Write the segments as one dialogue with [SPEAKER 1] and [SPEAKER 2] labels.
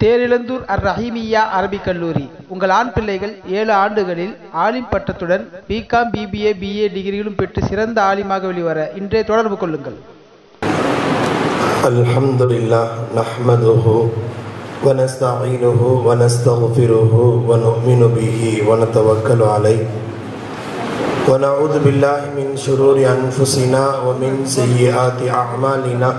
[SPEAKER 1] தேரிழந்தூர் அர் ரஹீமியா அரபிக் கல்லூரி. உங்கள் ஆண் பிள்ளைகள் 7 ஆண்டுகளில் ஆலிம் பட்டத்துடன் பிகாம், பிபிஏ, பிஏ டிகிரிகளும் பெற்று சிறந்த ஆலிமாக வெளிவர இன்றே தொடர்பு கொள்ளுங்கள்.
[SPEAKER 2] அல்ஹம்துலில்லாஹ் நஹ்மதுஹு வ நஸ்தஈனுஹு வ நஸ்தக்ஃபிருஹு வ நு'மினு பிஹி வ நதவக்கலு அலைஹி வ நஊது பில்லாஹி மின் ஷுரூரி அன்ஃபுஸினா வ மின் ஸய்யிஆத்தி அஅமாலினா.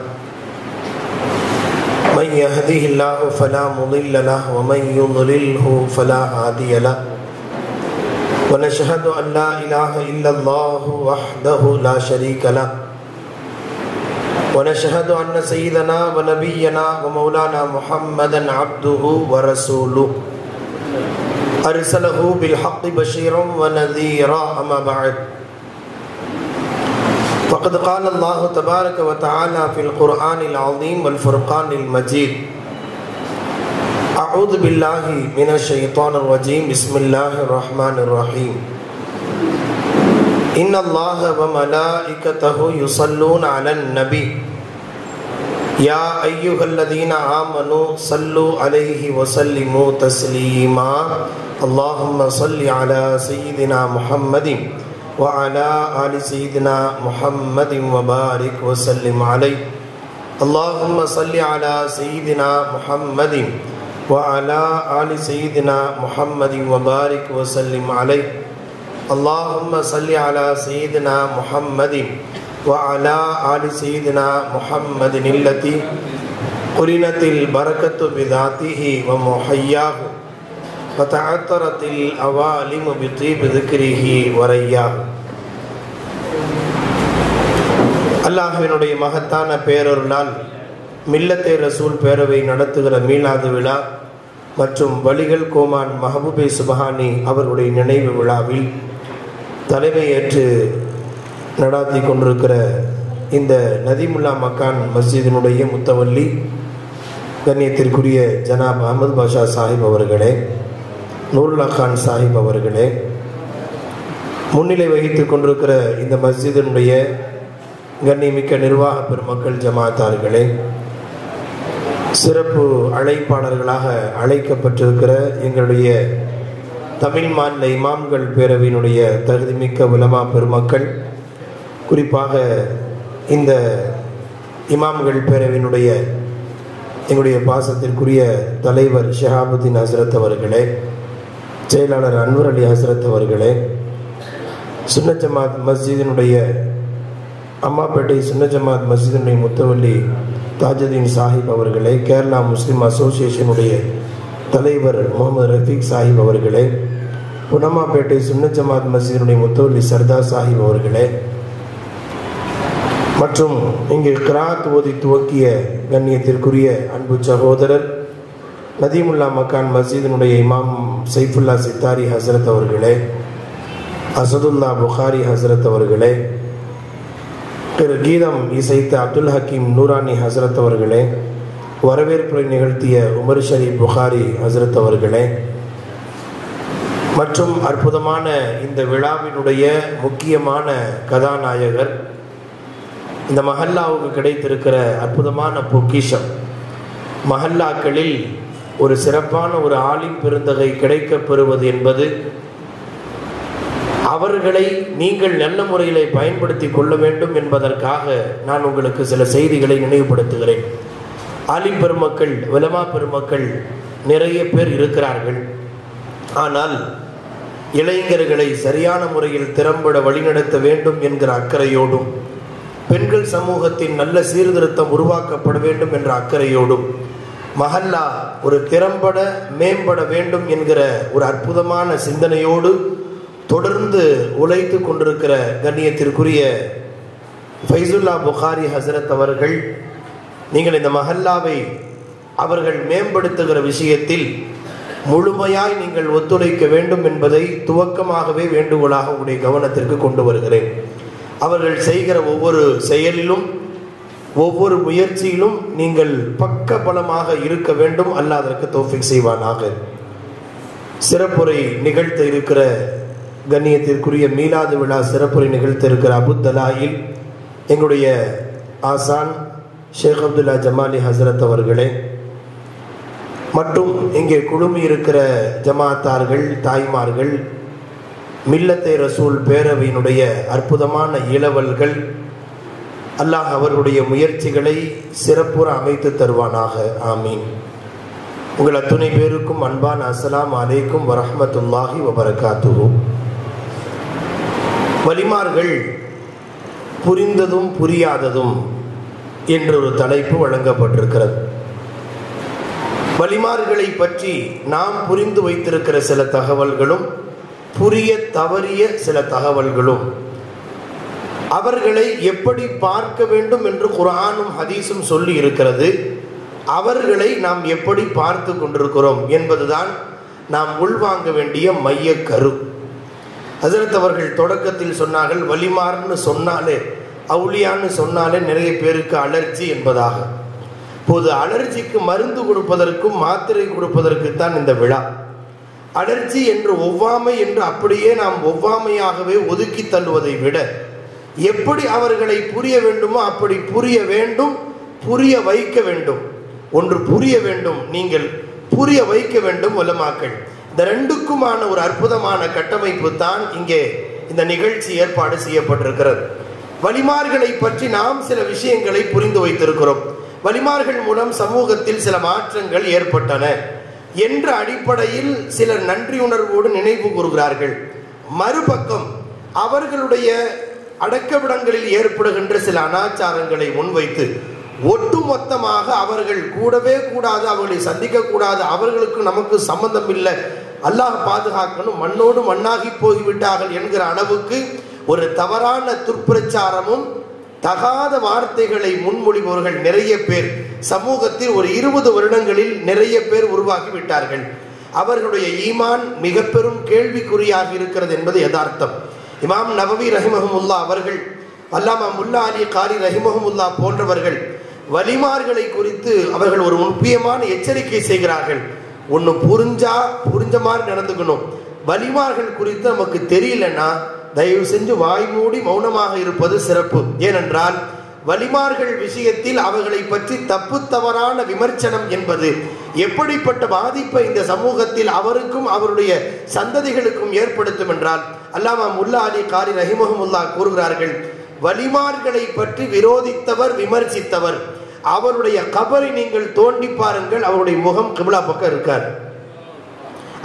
[SPEAKER 2] من يهده الله فلا مضل له ومن يضلله فلا هادي له ونشهد أن لا إله إلا الله وحده لا شريك له ونشهد أن سيدنا ونبينا ومولانا محمدا عبده ورسوله أرسله بالحق بشيرا ونذيرا. أما بعد فقد قال الله تبارك وتعالى في القرآن العظيم والفرقان المجيد: أعوذ بالله من الشيطان الرجيم. بسم الله الرحمن الرحيم. إن الله وملائكته يصلون على النبي يا أيها الذين آمنوا صلوا عليه وسلموا تسليما. اللهم صل على سيدنا محمد وعلى آل سيدنا محمد وبارك وسلم عليه. اللهم صل على سيدنا محمد وعلى آل سيدنا محمد وبارك وسلم عليه. اللهم صل على سيدنا محمد وعلى آل سيدنا محمد التي قرنت البركة بذاته ومحياه وتعطرت الأوالم بطيب ذكره ورياه. அல்லாஹ்வினுடைய மகத்தான பேரருளால் மில்லத்தே ரசூல் பேரவை நடத்துகிற மீலாது விழா மற்றும் வலிகள் கோமான் மஹபூபே சுபஹானி அவருடைய நினைவு விழாவில் தலைமையேற்று நடாத்தி கொண்டிருக்கிற இந்த நதிமுல்லா மக்கான் மஸ்ஜிதினுடைய முத்தவல்லி கண்ணியத்திற்குரிய ஜனாப் அஹமது பாஷா சாஹிப் அவர்களே, நூருல்லா கான் சாஹிப் அவர்களே, முன்னிலை வகித்து கொண்டிருக்கிற இந்த மஸ்ஜிதினுடைய கண்ணியமிக்க நிர்வாக பெருமக்கள், ஜமாத்தார்களே, சிறப்பு அழைப்பாளர்களாக அழைக்கப்பட்டிருக்கிற எங்களுடைய தமிழ் மாநில இமாம்கள் பேரவையினுடைய தகுதிமிக்க உலமா பெருமக்கள், குறிப்பாக இந்த இமாம்கள் பேரவையினுடைய எங்களுடைய பாசத்திற்குரிய தலைவர் ஷஹாபுதீன் ஹசரத் அவர்களே, செயலாளர் அன்வர் அலி ஹசரத் அவர்களே, சுன்னத் ஜமாத் மஸ்ஜிதினுடைய அம்மாப்பேட்டை சுன்னத் ஜமாத் மஸ்ஜிதினுடைய முத்தவல்லி தாஜுதீன் சாஹிப் அவர்களே, கேரளா முஸ்லீம் அசோசியேஷனுடைய தலைவர் முகமது ரஃபீக் சாஹிப் அவர்களே, புனமாப்பேட்டை சுன்னத் ஜமாத் மஸ்ஜிதினுடைய முத்தவல்லி சர்தார் சாஹிப் அவர்களே, மற்றும் இங்கு கிராத் ஓதி துவக்கிய கண்ணியத்திற்குரிய அன்பு சகோதரர் நதிமுல்லா மக்கான் மஸ்ஜிதினுடைய இமாம் சைஃபுல்லா சித்தாரி ஹசரத் அவர்களே, அசதுல்லா புகாரி ஹசரத் அவர்களே, திரு கீதம் இசைத்த அப்துல் ஹக்கீம் நூரானி ஹசரத் அவர்களே, வரவேற்புரை நிகழ்த்திய உமர் ஷரீப் புகாரி ஹசரத் அவர்களே, மற்றும் அற்புதமான இந்த விழாவினுடைய முக்கியமான கதாநாயகர், இந்த மஹல்லாவுக்கு கிடைத்திருக்கிற அற்புதமான பொக்கிஷம். மஹல்லாக்களில் ஒரு சிறப்பான ஒரு ஆலிம் பெருந்தகை கிடைக்கப் பெறுவது என்பது அவர்களை நீங்கள் நல்ல முறையில் பயன்படுத்தி கொள்ள வேண்டும் என்பதற்காக நான் உங்களுக்கு சில செய்திகளை நினைவுபடுத்துகிறேன். ஆலிம் பெருமக்கள், உலமா பெருமக்கள் நிறைய பேர் இருக்கிறார்கள். ஆனால் இளைஞர்களை சரியான முறையில் திறம்பட வழிநடத்த வேண்டும் என்கிற அக்கறையோடும், பெண்கள் சமூகத்தின் நல்ல சீர்திருத்தம் உருவாக்கப்பட வேண்டும் என்ற அக்கறையோடும், மஹல்லா ஒரு திறம்பட மேம்பட வேண்டும் என்கிற ஒரு அற்புதமான சிந்தனையோடு தொடர்ந்து உழைத்து கொண்டிருக்கிற கண்ணியத்திற்குரிய ஃபைசுல்லா புகாரி ஹசரத் அவர்கள், நீங்கள் இந்த மஹல்லாவை அவர்கள் மேம்படுத்துகிற விஷயத்தில் முழுமையாய் நீங்கள் ஒத்துழைக்க வேண்டும் என்பதை துவக்கமாகவே வேண்டுகோளாக உங்களுடைய கவனத்திற்கு கொண்டு வருகிறேன். அவர்கள் செய்கிற ஒவ்வொரு செயலிலும் ஒவ்வொரு முயற்சியிலும் நீங்கள் பக்க பலமாக இருக்க வேண்டும். அல்லாஹ் அதற்கு தௌஃபீக் செய்வானாக. சிறப்புரை நிகழ்த்த இருக்கிற கண்ணியத்திற்குரிய மீலாது விழா சிறப்புரை நிகழ்த்த இருக்கிற அபுத்தலாயில் எங்களுடைய ஆசான் ஷேக் அப்துல்லா ஜமாலி ஹசரத் அவர்களே, மற்றும் இங்கே குழுமி இருக்கிற ஜமாத்தார்கள், தாய்மார்கள், மில்லத்தை ரசூல் பேரவையினுடைய அற்புதமான இளவல்கள், அல்லாஹ் அவர்களுடைய முயற்சிகளை சிறப்புற அமைத்து தருவானாக. ஆமீன். உங்கள் அத்துணை பேருக்கும் அன்பான அஸ்ஸலாமு அலைக்கும் வரஹ்மத்துல்லாஹி வபரகாத்துஹு. வலிமார்கள் புரிந்ததும் புரியாததும் என்ற ஒரு தலைப்பு வழங்கப்பட்டிருக்கிறது. வலிமார்களை பற்றி நாம் புரிந்து வைத்திருக்கிற சில தகவல்களும் புரிய தவறிய சில தகவல்களும், அவர்களை எப்படி பார்க்க வேண்டும் என்று குர்ஆனும் ஹதீஸும் சொல்லி இருக்கிறது, அவர்களை நாம் எப்படி பார்த்து கொண்டிருக்கிறோம் என்பதுதான் நாம் உள்வாங்க வேண்டிய மைய கரு. ஹஸரத் அவர்கள் தொடக்கத்தில் சொன்னார்கள், வலிமார்னு சொன்னாலே, அவுலியான்னு சொன்னாலே நிறைய பேருக்கு அலர்ஜி என்பதாக. இப்போது அலர்ஜிக்கு மருந்து கொடுப்பதற்கும் மாத்திரை கொடுப்பதற்குத்தான் இந்த விழா. அலர்ஜி என்று ஒவ்வாமை என்று அப்படியே நாம் ஒவ்வாமையாகவே ஒதுக்கி தள்ளுவதை விட, எப்படி அவர்களை புரிய வேண்டுமோ அப்படி புரிய வேண்டும், புரிய வைக்க வேண்டும். ஒன்று புரிய வேண்டும், நீங்கள் புரிய வைக்க வேண்டும் உலமாக்கள். இந்த ரெண்டுக்குமான ஒரு அற்புதமான கட்டமைப்பு தான் இங்கே இந்த நிகழ்ச்சி ஏற்பாடு செய்யப்பட்டிருக்கிறது. வலிமார்களை பற்றி நாம் சில விஷயங்களை புரிந்து வைத்திருக்கிறோம். வலிமார்கள் மூலம் சமூகத்தில் சில மாற்றங்கள் ஏற்பட்டன என்ற அடிப்படையில் சிலர் நன்றியுணர்வோடு நினைவு கூறுகிறார்கள். மறுபக்கம் அவர்களுடைய அடக்கவிடங்களில் ஏற்படுகின்ற சில அனாச்சாரங்களை முன்வைத்து ஒட்டுமொத்தமாக அவர்கள் கூடவே கூடாது, அவர்களை சந்திக்க கூடாது, அவர்களுக்கு நமக்கு சம்பந்தம் இல்லை, அல்லாஹ் பாதுகாக்கணும், மண்ணோடு மண்ணாகி போய்விட்டார்கள் என்கிற அளவுக்கு ஒரு தவறான துர்ப்பிரச்சாரமும் தகாத வார்த்தைகளை முன்மொழிபவர்கள் நிறைய பேர் சமூகத்தில் ஒரு 20 வருடங்களில் நிறைய பேர் உருவாகி விட்டார்கள். அவர்களுடைய ஈமான் மிக பெரும் கேள்விக்குறியாக இருக்கிறது என்பது யதார்த்தம். இமாம் நவவி ரஹிமஹுமுல்லா அவர்கள், அல்லாமா முல்லா அலி காரி ரஹிமஹுமுல்லா போன்றவர்கள் வலிமார்களை குறித்து அவர்கள் ஒரு முக்கியமான எச்சரிக்கை செய்கிறார்கள். ஒன்று புரிஞ்ச மாதிரி நடந்துக்கணும். வலிமார்கள் குறித்து நமக்கு தெரியலன்னா தயவு செஞ்சு வாய் மூடி மௌனமாக இருப்பது சிறப்பு. ஏனென்றால் வலிமார்கள் விஷயத்தில் அவர்களை பற்றி தப்பு தவறான விமர்சனம் என்பது எப்படிப்பட்ட பாதிப்பை இந்த சமூகத்தில் அவருக்கும் அவருடைய சந்ததிகளுக்கும் ஏற்படுத்தும் என்றால், அல்லாமா முல்லா அலி காரி ரஹிமஹுமுல்லா கூறுகிறார்கள், வலிமார்களை பற்றி விரோதித்தவர், விமர்சித்தவர், அவருடைய கபரை நீங்கள் தோண்டி பாருங்கள், அவருடைய முகம் கிப்லா பக்கம் இருக்கார்.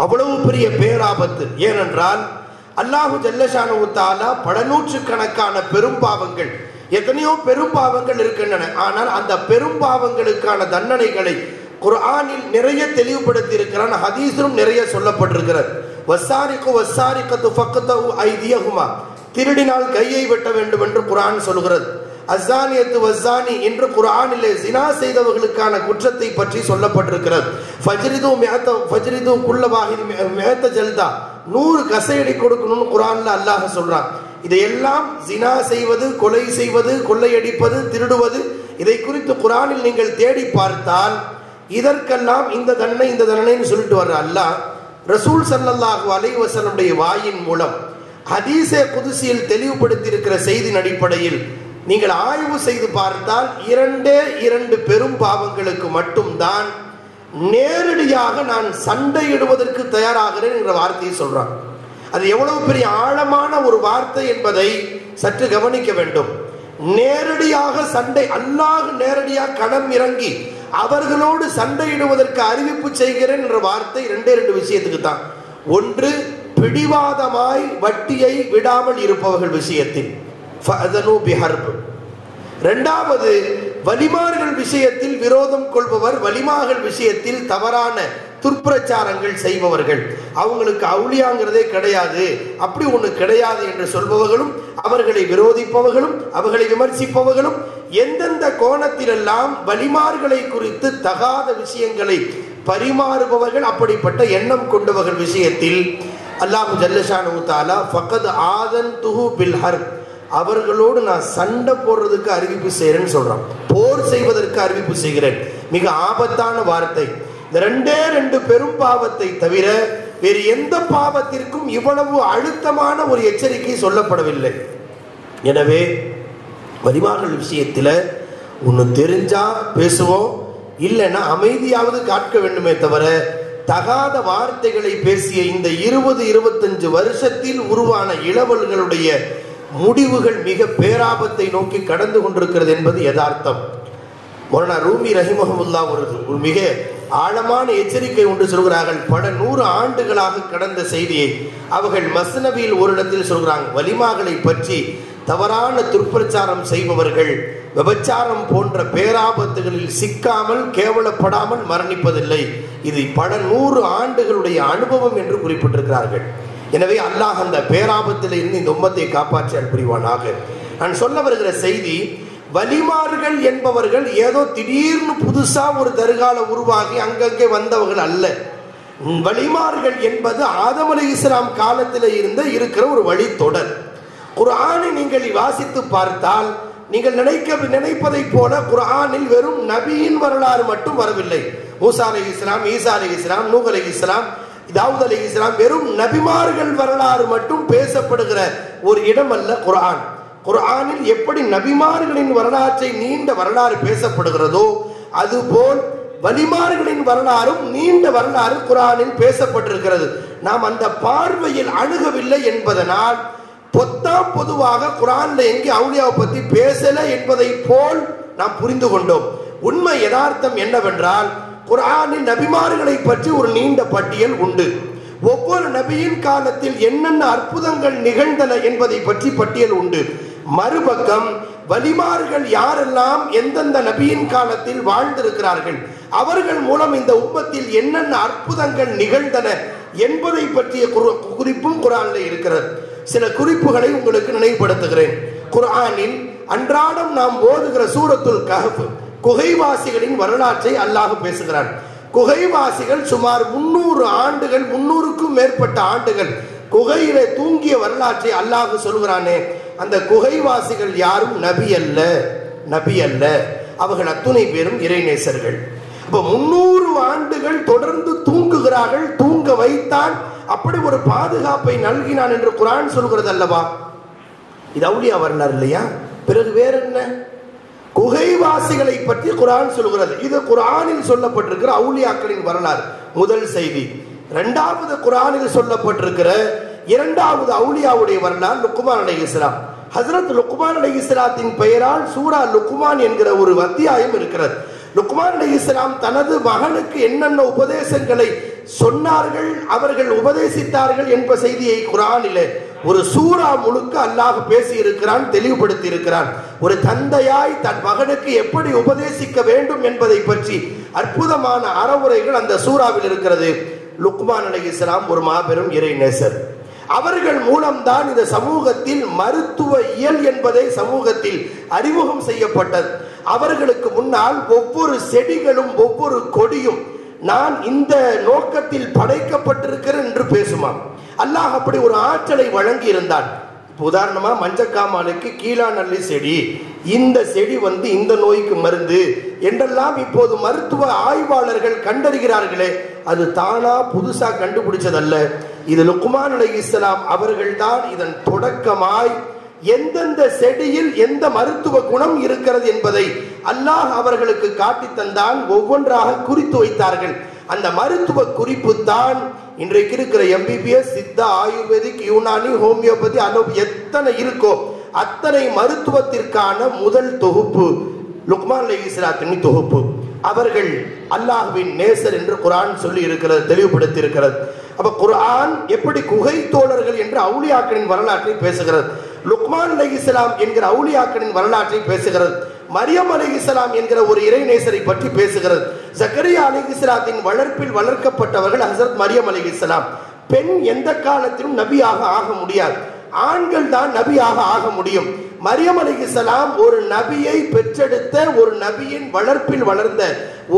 [SPEAKER 2] அவ்வளவு பெரிய பேராபத்து. ஏனென்றால் அல்லாஹு ஜல்லஷானஹு தஆலா பல நூற்றுக்கணக்கான பெரும் பாவங்கள், எத்தனையோ பெரும் பாவங்கள் இருக்கின்றன. ஆனால் அந்த பெரும் பாவங்களுக்கான தண்டனைகளை குர்ஆனில் நிறைய தெளிவுபடுத்தி இருக்கிறான், ஹதீஸிலும் நிறைய சொல்லப்பட்டிருக்கிறது. வஸ்ஸாரிகு வஸ்ஸாரிகத்து ஃபக்தஉ ஐதியஹுமா, திருடினால் கையை வெட்ட வேண்டும் என்று குர்ஆன் சொல்கிறது. அஸ்ஸானியத்து வஸ்ஸானி என்று குர்ஆனிலே ஜினா செய்தவர்களுக்கான குற்றத்தை பற்றி சொல்லப்பட்டிருக்கிறது. ஃபஜ்ரிது குல்ல வாஹித் மிஅத ஜல்தா, 100 கசையடி கொடுக்கணும்னு குர்ஆன்ல அல்லாஹ் சொல்றான். இதையெல்லாம் ஜினா செய்வது, கொலை செய்வது, கொள்ளையடிப்பது, திருடுவது, இதை குறித்து குர்ஆனில் நீங்கள் தேடி பார்த்தால் இதற்கெல்லாம் இந்த தண்டனைன்னு சொல்லிட்டு வர்ற அல்லாஹ் ரசூல் ஸல்லல்லாஹு அலைஹி வஸல்லம் வாயின் மூலம் ஹதீஸே குதுசியில் தெளிவுபடுத்தி இருக்கிற செய்தியின் அடிப்படையில் நீங்கள் ஆய்வு செய்து பார்த்தால் 2 பெரும் பாவங்களுக்கு மட்டும்தான் நேரடியாக நான் சண்டையிடுவதற்கு தயாராகிறேன் என்ற வார்த்தையை சொல்றான். அது எவ்வளவு பெரிய ஆழமான ஒரு வார்த்தை என்பதை சற்று கவனிக்க வேண்டும். நேரடியாக சண்டை, அல்லாஹ் நேரடியாக களம் இறங்கி அவர்களோடு சண்டையிடுவதற்கு அறிவிப்பு செய்கிறேன் என்ற வார்த்தை 2 விஷயத்துக்கு தான். ஒன்று, பிடிவாதமாய் வட்டியை விடாமல் இருப்பவர்கள் விஷயத்தில் ஃபஅதனு பிஹர்ப். இரண்டாவது, வலிமார்கள் விஷயத்தில் விரோதம் கொள்பவர், வலிமார்கள் விஷயத்தில் தவறான துர்ப்பிரச்சாரங்கள் செய்பவர்கள், அவங்களுக்கு அவுலியாங்கிறதே கிடையாது, அப்படி ஒன்று கிடையாது என்று சொல்பவர்களும், அவர்களை விரோதிப்பவர்களும், அவர்களை விமர்சிப்பவர்களும், எந்தெந்த கோணத்திலெல்லாம் வலிமார்களை குறித்து தகாத விஷயங்களை பரிமாறுபவர்கள், அப்படிப்பட்ட எண்ணம் கொண்டவர்கள் விஷயத்தில் அல்லாஹ் ஜல்லஷானஹு தஆலா ஃபக்கத் ஆதன்துஹு பில் ஹர்ப், அவர்களோடு நான் சண்டை போடுறதுக்கு அறிவிப்பு செய்கிறேன்னு சொல்றான். போர் செய்வதற்கு அறிவிப்பு செய்கிறேன். மிக ஆபத்தான வார்த்தை. இந்த 2 பெரும் பாவத்தை தவிர வேறு எந்த பாவத்திற்கும் இவ்வளவு அழுத்தமான ஒரு எச்சரிக்கை சொல்லப்படவில்லை. எனவே வலிமார்கள் விஷயத்தில் ஒன்று தெரிஞ்சா பேசுவோம், இல்லைன்னா அமைதியாவது காக்க வேண்டுமே தவிர தகாத வார்த்தைகளை பேசிய இந்த 20-25 வருஷத்தில் உருவான இளவல்களுடைய முடிவுகள் மிக பேராபத்தை நோக்கி கடந்து கொண்டிருக்கிறது என்பது யதார்த்தம். மௌலானா ரூமி ரஹிமஹுல்லா ஒரு மிக ஆழமான எச்சரிக்கை ஒன்று சொல்கிறார்கள். பல 100 ஆண்டுகளாக கடந்த செய்தியை அவர்கள் மஸ்னவியில் ஒரு இடத்தில் சொல்கிறாங்க. வலிமாகளை பற்றி தவறான துர்பிரச்சாரம் செய்பவர்கள் விபச்சாரம் போன்ற பேராபத்துகளில் சிக்காமல் கேவலப்படாமல் மரணிப்பதில்லை. இது பல 100 ஆண்டுகளுடைய அனுபவம் என்று குறிப்பிட்டிருக்கிறார்கள். எனவே அல்லாஹ் அந்த பேராபத்தில் இருந்து இந்த உம்மத்தை காப்பாற்றி புரிவானாக. நான் சொல்ல வருகிற செய்தி, வலிமார்கள் என்பவர்கள் ஏதோ திடீர்னு புதுசா ஒரு தர்கால உருவாகி அங்கங்கே வந்தவர்கள் அல்ல. வலிமார்கள் என்பது ஆதம் அலைஹிஸ்ஸலாம் காலத்தில் இருக்கிற ஒரு வழித்தொடர். குர்ஆனை நீங்கள் வாசித்து பார்த்தால் நீங்கள் நினைப்பதை போல குர்ஆனில் வெறும் நபியின் வரலாறு மட்டும் வரவில்லை. மூசா அலைஹிஸ்ஸலாம், ஈசா அலைஹிஸ்ஸலாம், நூஹ் அலைஹிஸ்ஸலாம், தாவூத் அலைஹிஸ்ஸலாம், வெறும் நபிமார்கள் வரலாறு மட்டும் பேசப்படுகிற ஒரு இடம் அல்ல குர்ஆன். குர்ஆனில் எப்படி நபிமார்களின் வரலாற்றை நீண்ட வரலாறு பேசப்படுகிறதோ அதுபோல் வலிமார்களின் வரலாறும் நீண்ட வரலாறு குர்ஆனில் பேசப்பட்டிருக்கிறது. நாம் அந்த பார்வையில் அணுகவில்லை என்பதனால் பொதுவாக குர்ஆன்ல எங்கே அவுலியாவை பத்தி பேசல என்பதை போல் நாம் புரிந்து கொண்டோம். உண்மை யதார்த்தம் என்னவென்றால் குர்ஆனில் நபிமார்களை பற்றி ஒரு நீண்ட பட்டியல் உண்டு. ஒவ்வொரு நபியின் காலத்தில் என்னென்ன அற்புதங்கள் நிகழ்ந்தன என்பதை பற்றி பட்டியல் உண்டு. மறுபக்கம் வலிமார்கள் யாரெல்லாம் எந்தெந்த நபியின் காலத்தில் வாழ்ந்திருக்கிறார்கள், அவர்கள் மூலம் இந்த உம்மத்தில் என்னென்ன அற்புதங்கள் நிகழ்ந்தன என்பதை பற்றிய குறிப்பும் குர்ஆன்ல இருக்கிறது. சில குறிப்புகளை உங்களுக்கு நினைவுபடுத்துகிறேன். குர்ஆனில் அன்றாடம் நாம் ஓதுகிற சூரத்துல் கஹஃப் குகைவாசிகளின் வரலாற்றை அல்லாஹ் பேசுகிறான். குகைவாசிகள் சுமார் 300 ஆண்டுகள், 300க்கும் மேற்பட்ட ஆண்டுகள் குகையிலே தூங்கிய வரலாற்றை அல்லாஹ் சொல்கிறானே, அந்த குகைவாசிகள் யாரும் நபி அல்ல, அவர்கள் அத்துணை பேரும் இறைநேசர்கள். அப்ப 300 ஆண்டுகள் தொடர்ந்து தூங்குகிறார்கள். தூங்க வைத்தான், அப்படி ஒரு பாதுகாப்பை நல்கினான் என்று குர்ஆன் சொல்கிறது அல்லவா? இது அவுலியா வரலாறு இல்லையா? பிறகு வேற என்ன? குகைவாசிகளை பற்றி குர்ஆன் சொல்கிறது. இது குர்ஆனில் சொல்லப்பட்டிருக்கிற அவுலியாக்களின் வரலாறு முதல் செய்தி. இரண்டாவது குர்ஆனில் சொல்லப்பட்டிருக்கிற இரண்டாவது அவுலியாவுடைய வரலாறு லுக்மான் அலைஹிஸ்ஸலாம். ஹஜ்ரத் லுக்மான் அலைஹிஸ்ஸலாத்தின் பெயரால் சூரா லுக்மான் என்கிற ஒரு அத்தியாயம் இருக்கிறது. லுக்மான் அலைஹிஸ்ஸலாம் தனது மகனுக்கு என்னென்ன உபதேசங்களை சொன்னார்கள், அவர்கள் உபதேசித்தார்கள் என்ற செய்தியை குர்ஆனிலே ஒரு சூரா முழுக்க அல்லாஹ் பேசி இருக்கிறான், தெளிவுபடுத்தி இருக்கிறான். ஒரு தந்தையாய் தன் மகனுக்கு எப்படி உபதேசிக்க வேண்டும் என்பதை பற்றி அற்புதமான அறவுரைகள் அந்த சூறாவில் இருக்கிறது. லுக்மான் அலைஹிஸ்ஸலாம் ஒரு மாபெரும் இறைநேசர். அவர்கள் மூலம்தான் இந்த சமூகத்தில் மருத்துவ இயல் என்பதை சமூகத்தில் அறிமுகம் செய்யப்பட்டது. அவர்களுக்கு முன்னால் ஒவ்வொரு செடிகளும் ஒவ்வொரு கொடியும் நான் இந்த நோக்கத்தில் படைக்கப்பட்டிருக்கிறேன் என்று பேசுமாம். அல்லாஹ் அப்படி ஒரு ஆற்றலை வழங்கி இருந்தான். உதாரணமா மஞ்சக்காமாலுக்கு கீழாநல்லி செடி, இந்த செடி இந்த நோய்க்கு மருந்து என்றெல்லாம் இப்போது மருத்துவ ஆய்வாளர்கள் கண்டறிகிறார்களே, அது தானா புதுசா கண்டுபிடிச்சதல்ல. இது லுக்மான் அலைஹிஸ்ஸலாம் அவர்கள்தான் இதன் தொடக்கமாய் எந்தெந்த செடியில் எந்த மருத்துவ குணம் இருக்கிறது என்பதை அல்லாஹ் அவர்களுக்கு காட்டி தந்தான். ஒவ்வொன்றாக குறித்து வைத்தார்கள். அந்த மருத்துவ குறிப்பு தான் இன்றைக்கு இருக்கிற MBBS, Siddha, ayurvedic, Unani, homeopathy, allopathy எத்தனை இருக்கோ அத்தனை மருத்துவத்திற்கான முதல் தொகுப்பு லுக்மான் அலைஹிஸ்ஸலாத்தின் தொகுப்பு. அவர்கள் அல்லாஹ்வின் நேசர் என்று குர்ஆன் சொல்லி இருக்கிறது, தெளிவுபடுத்தி இருக்கிறது. அப்ப குர்ஆன் எப்படி குகை தோழர்கள் என்ற அவுலியாக்களின் வரலாற்றை பேசுகிறது, லுக்மான் அலைஹிஸ்ஸலாம் என்கிற அவுலியாக்களின் வரலாற்றை பேசுகிறது, மரியம் அலைஹிஸ்ஸலாம் என்கிற ஒரு இறைநேசரை பற்றி பேசுகிறது. ஜக்கரியா அலைஹிஸ்ஸலாத்தின் வளர்ப்பில் வளர்க்கப்பட்டவர்கள் ஹஜ்ரத் மரியம் அலைஹிஸ்ஸலாம். பெண் எந்த காலத்திலும் நபியாக ஆக முடியாது, ஆண்கள் தான் நபியாக ஆக முடியும். மரியம் அலைஹிஸ்ஸலாம் ஒரு நபியை பெற்றெடுத்த, ஒரு நபியின் வளர்ப்பில் வளர்ந்த